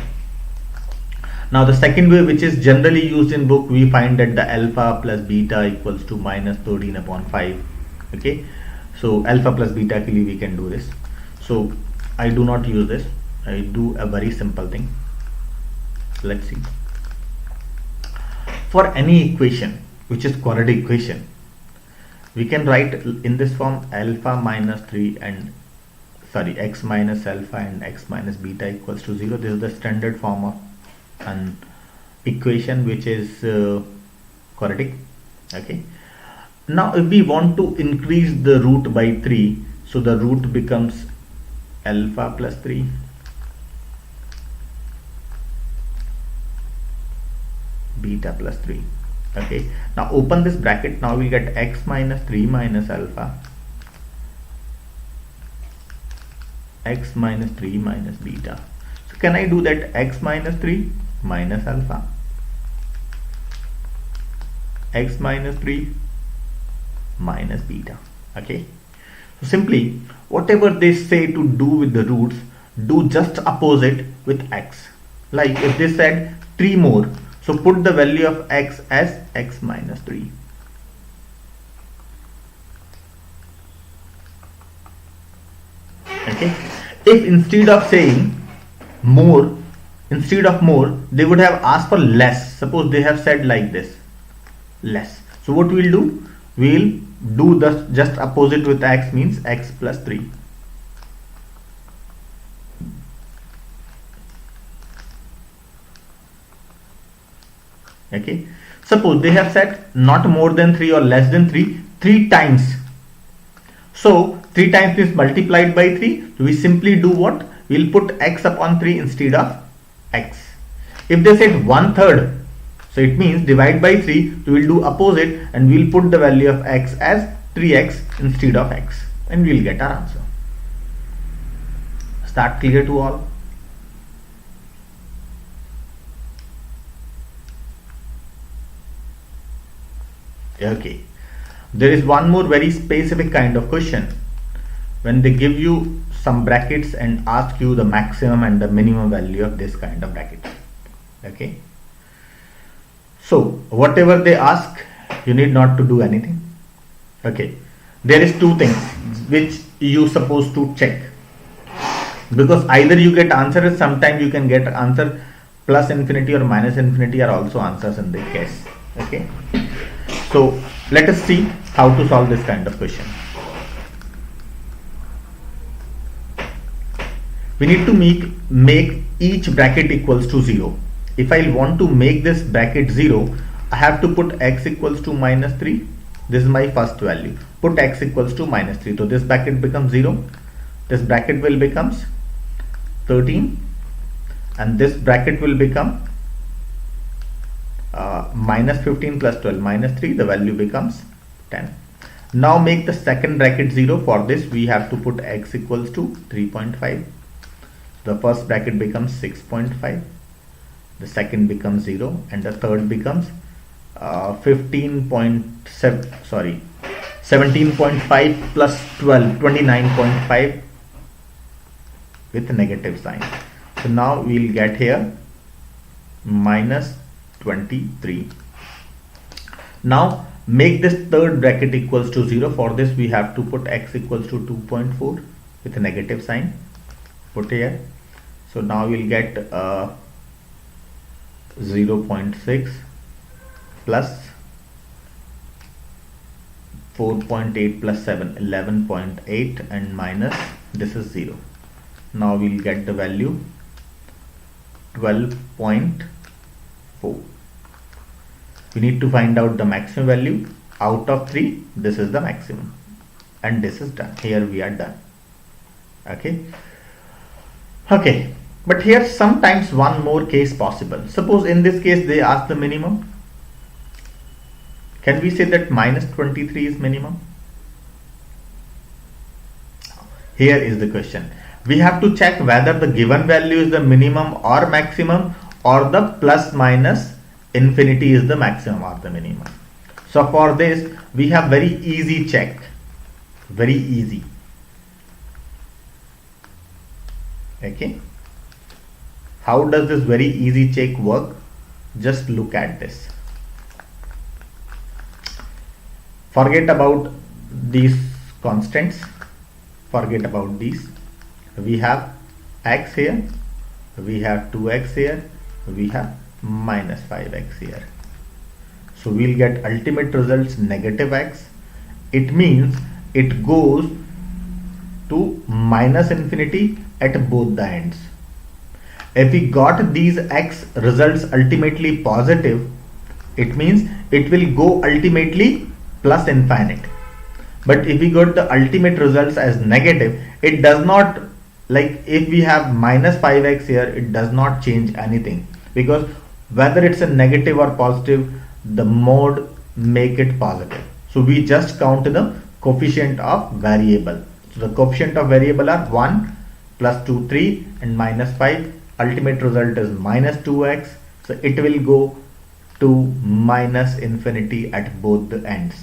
Now the second way, which is generally used in book, we find that the alpha plus beta equals to minus 13 upon 5. Okay, so alpha plus beta ke liye we can do this. So I do not use this, I do a very simple thing. Let's see. For any equation which is quadratic equation, we can write in this form alpha minus 3 and x minus alpha and x minus beta equals to 0. This is the standard form of an equation which is quadratic. Okay, now if we want to increase the root by 3, so the root becomes alpha plus 3 beta plus 3. Okay, now open this bracket, now we get x minus 3 minus alpha, x minus 3 minus beta. So can I do that? X minus 3 minus alpha, x minus 3 minus beta. Okay, so simply whatever they say to do with the roots, do just opposite with x. Like if they said 3 more, so put the value of x as x minus 3. Okay, if instead of saying more, instead of more, they would have asked for less. Suppose they have said like this, less. So what we'll do? We'll do the just opposite with x, means x plus 3. Okay. Suppose they have said not more than 3 or less than 3 times. So 3 times is multiplied by 3. So we simply do what? We'll put x upon 3 instead of x. If they said 1/3, so it means divide by 3, so we'll do opposite and we'll put the value of x as 3x instead of x, and we'll get our answer. Is that clear to all? Okay. There is one more very specific kind of question. When they give you some brackets and ask you the maximum and the minimum value of this kind of bracket. Okay. So whatever they ask, you need not to do anything. Okay. There is 2 things which you supposed to check, because either you get answer, sometimes you can get answer plus infinity or minus infinity are also answers in this case. Okay. So let us see how to solve this kind of question. We need to make each bracket equals to 0. If I want to make this bracket 0, I have to put x equals to minus 3. This is my first value. Put x equals to minus 3. So this bracket becomes 0. This bracket will becomes 13, and this bracket will become minus 15 plus 12 minus 3. The value becomes 10. Now make the second bracket 0. For this we have to put x equals to 3.5. The first bracket becomes 6.5, the second becomes 0, and the third becomes 17.5 plus 12, 29.5 with a negative sign. So now we'll get here minus 23. Now make this third bracket equals to 0. For this we have to put x equals to 2.4 with a negative sign. Put here. So now we'll get 0.6 plus 4.8 plus 7, 11.8, and minus this is 0. Now we'll get the value 12.4. We need to find out the maximum value. Out of 3, this is the maximum, and this is done. Here we are done. Okay. Okay, but here sometimes one more case possible. Suppose in this case they ask the minimum. Can we say that minus 23 is minimum? Here is the question. We have to check whether the given value is the minimum or maximum, or the plus minus infinity is the maximum or the minimum. So for this we have very easy check. Very easy. Okay. How does this very easy check work? Just look at this. Forget about these constants. Forget about these. We have x here. We have 2x here. We have minus 5x here. So we'll get ultimate results negative x. It means it goes to minus infinity at both the ends. If we got these x results ultimately positive, it means it will go ultimately plus infinite. But if we got the ultimate results as negative, it does not, like if we have minus 5x here, it does not change anything, because whether it's a negative or positive, the mode make it positive. So we just count the coefficient of variable. So the coefficient of variable are 1 plus 2, 3 and minus 5. Ultimate result is minus 2x. So it will go to minus infinity at both the ends.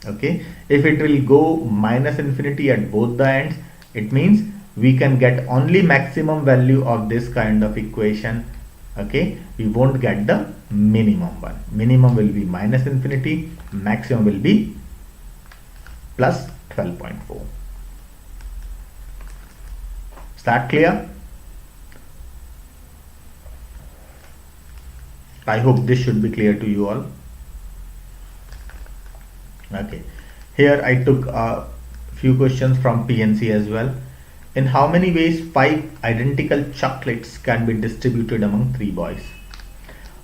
Okay. If it will go minus infinity at both the ends, it means we can get only maximum value of this kind of equation. Okay. We won't get the minimum one. Minimum will be minus infinity. Maximum will be plus 12.4. Is that clear? I hope this should be clear to you all. Okay, here I took a few questions from PNC as well. In how many ways 5 identical chocolates can be distributed among 3 boys?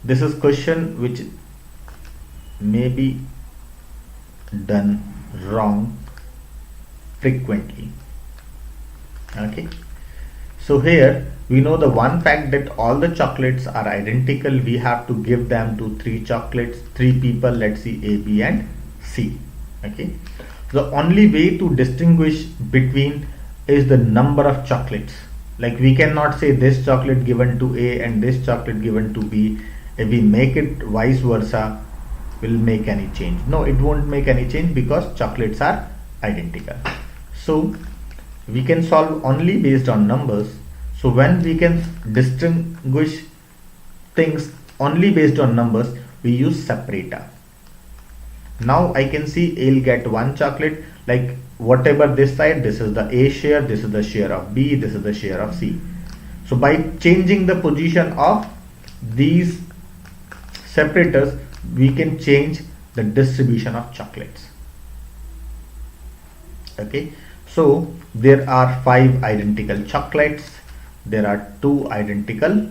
This is question which may be done wrong frequently. Okay, so here we know the one fact that all the chocolates are identical. We have to give them to 3 people, let's see A, B and C. Okay, the only way to distinguish between is the number of chocolates. Like we cannot say this chocolate given to A and this chocolate given to B. If we make it vice versa, will make any change? No, it won't make any change because chocolates are identical. So we can solve only based on numbers. So when we can distinguish things only based on numbers, we use separator. Now I can see A will get 1 chocolate, like whatever this side, this is the A share, this is the share of B, this is the share of C. So by changing the position of these separators, we can change the distribution of chocolates. Okay, so there are 5 identical chocolates, there are 2 identical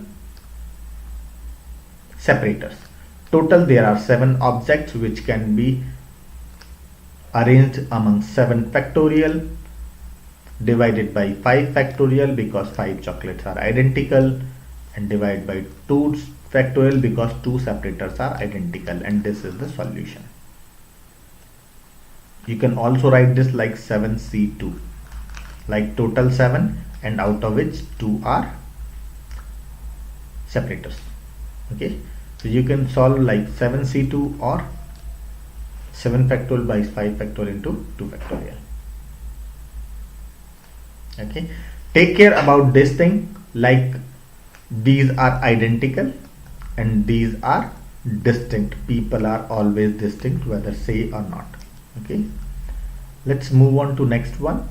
separators. Total there are 7 objects which can be arranged among 7 factorial divided by 5 factorial because 5 chocolates are identical, and divide by 2 factorial because 2 separators are identical, and this is the solution. You can also write this like 7C2, like total 7 and out of which 2 are separators. Okay, so you can solve like 7C2 or 7 factorial by 5 factorial into 2 factorial. Okay, take care about this thing, like these are identical and these are distinct. People are always distinct whether say or not. Okay, let's move on to next one.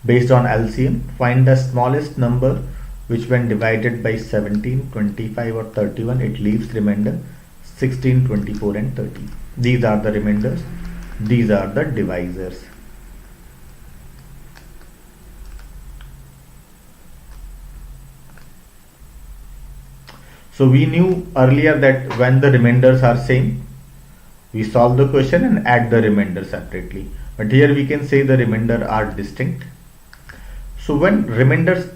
Based on LCM, find the smallest number which when divided by 17, 25 or 31 it leaves remainder 16, 24 and 30. These are the remainders, these are the divisors. So we knew earlier that when the remainders are same, we solve the question and add the remainder separately. But here we can say the remainder are distinct. So when remainders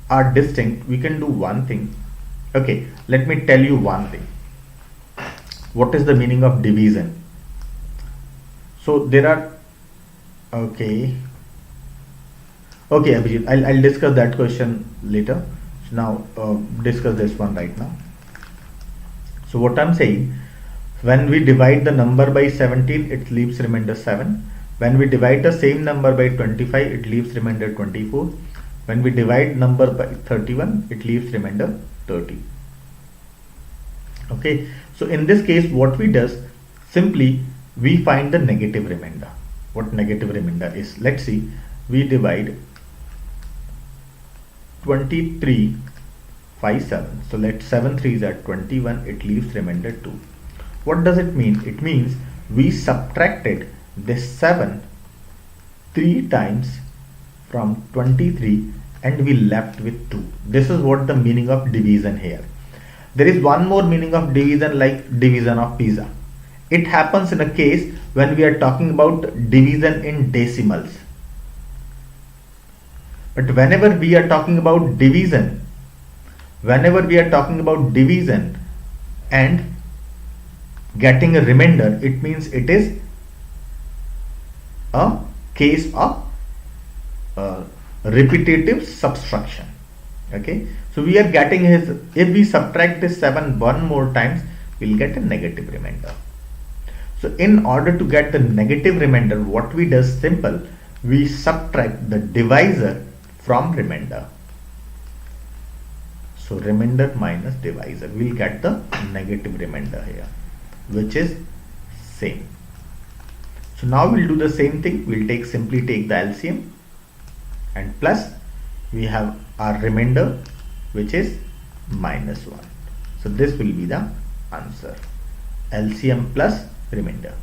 are distinct, we can do one thing. Okay, let me tell you one thing. What is the meaning of division? So there are, okay, Abhijit, I'll discuss that question later. So now discuss this one right now. So what I'm saying, when we divide the number by 17, it leaves remainder 7. When we divide the same number by 25, it leaves remainder 24. When we divide number by 31, it leaves remainder 30. Okay, so in this case, what we does, simply we find the negative remainder. What negative remainder is? Let's see, we divide 23 5 7. So let 7 3s are 21, it leaves remainder 2. What does it mean? It means we subtracted this 7 3 times from 23 and we left with 2. This is what the meaning of division here. There is one more meaning of division, like division of pizza. It happens in a case when we are talking about division in decimals. But whenever we are talking about division, and getting a remainder, it means it is a case of repetitive subtraction. Okay, so we are getting his, if we subtract this 7 one more times, we'll get a negative remainder. So in order to get the negative remainder, what we do is simple, we subtract the divisor from remainder. So remainder minus divisor, we'll get the negative remainder here, which is same. So now we'll do the same thing. We'll simply take the LCM and plus we have our remainder, which is minus 1. So this will be the answer. LCM plus remainder.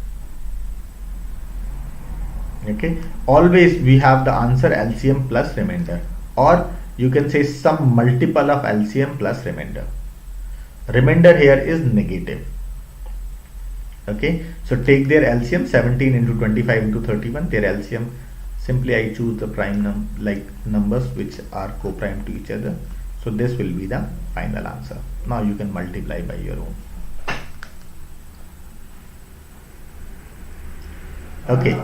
Okay, always we have the answer LCM plus remainder, or you can say some multiple of LCM plus remainder. Remainder here is negative. Okay, so take their LCM 17 into 25 into 31. Their LCM, simply I choose the prime numbers which are co-prime to each other. So this will be the final answer. Now you can multiply by your own. Okay.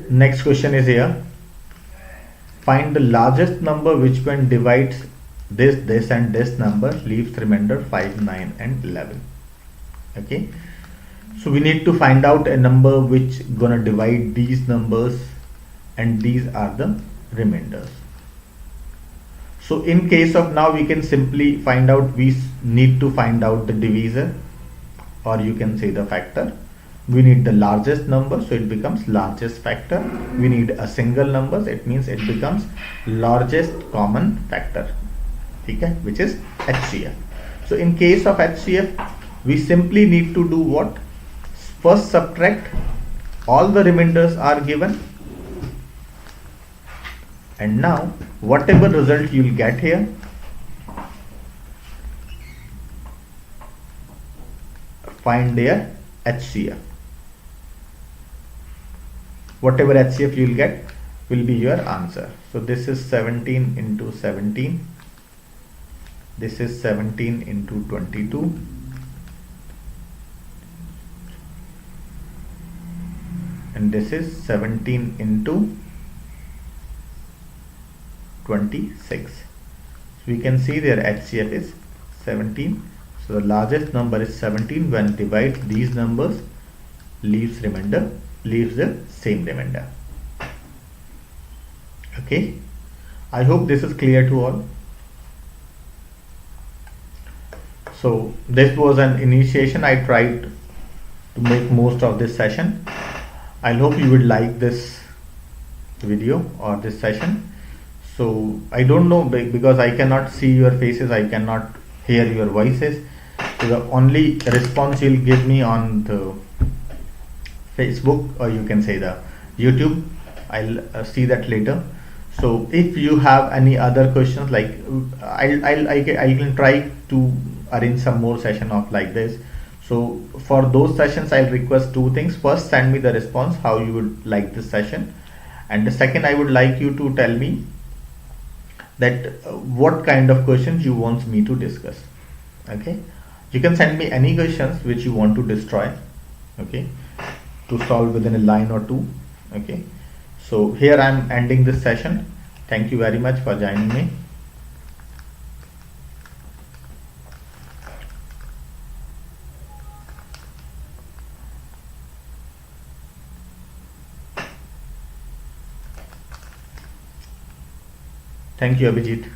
Next question is here. Find the largest number which when divides this and this number leaves remainder 5, 9 and 11. Okay, so we need to find out a number which gonna divide these numbers and these are the remainders. So in case of now, we can simply find out, we need to find out the divisor, or you can say the factor. We need the largest number, so it becomes largest factor. We need a single number, it means it becomes largest common factor, okay, which is HCF. So in case of HCF, we simply need to do what? First subtract, all the remainders are given, and now whatever result you will get here, find their HCF. Whatever HCF you will get will be your answer. So this is 17 into 17. This is 17 into 22. And this is 17 into 26. So we can see their HCF is 17. So the largest number is 17. When divide these numbers, leaves the same remainder. Okay, I hope this is clear to all. So this was an initiation. I tried to make most of this session. I hope you would like this video or this session. So I don't know, because I cannot see your faces, I cannot hear your voices. So the only response you'll give me on the Facebook, or you can say the YouTube, I'll see that later. So if you have any other questions, like I can try to arrange some more session of like this. So for those sessions, I'll request two things. First, send me the response how you would like this session, and the second, I would like you to tell me that what kind of questions you want me to discuss. Okay, you can send me any questions which you want to destroy, okay, to solve within a line or two. Okay, so here I am ending this session. Thank you very much for joining me. Thank you, Abhijit.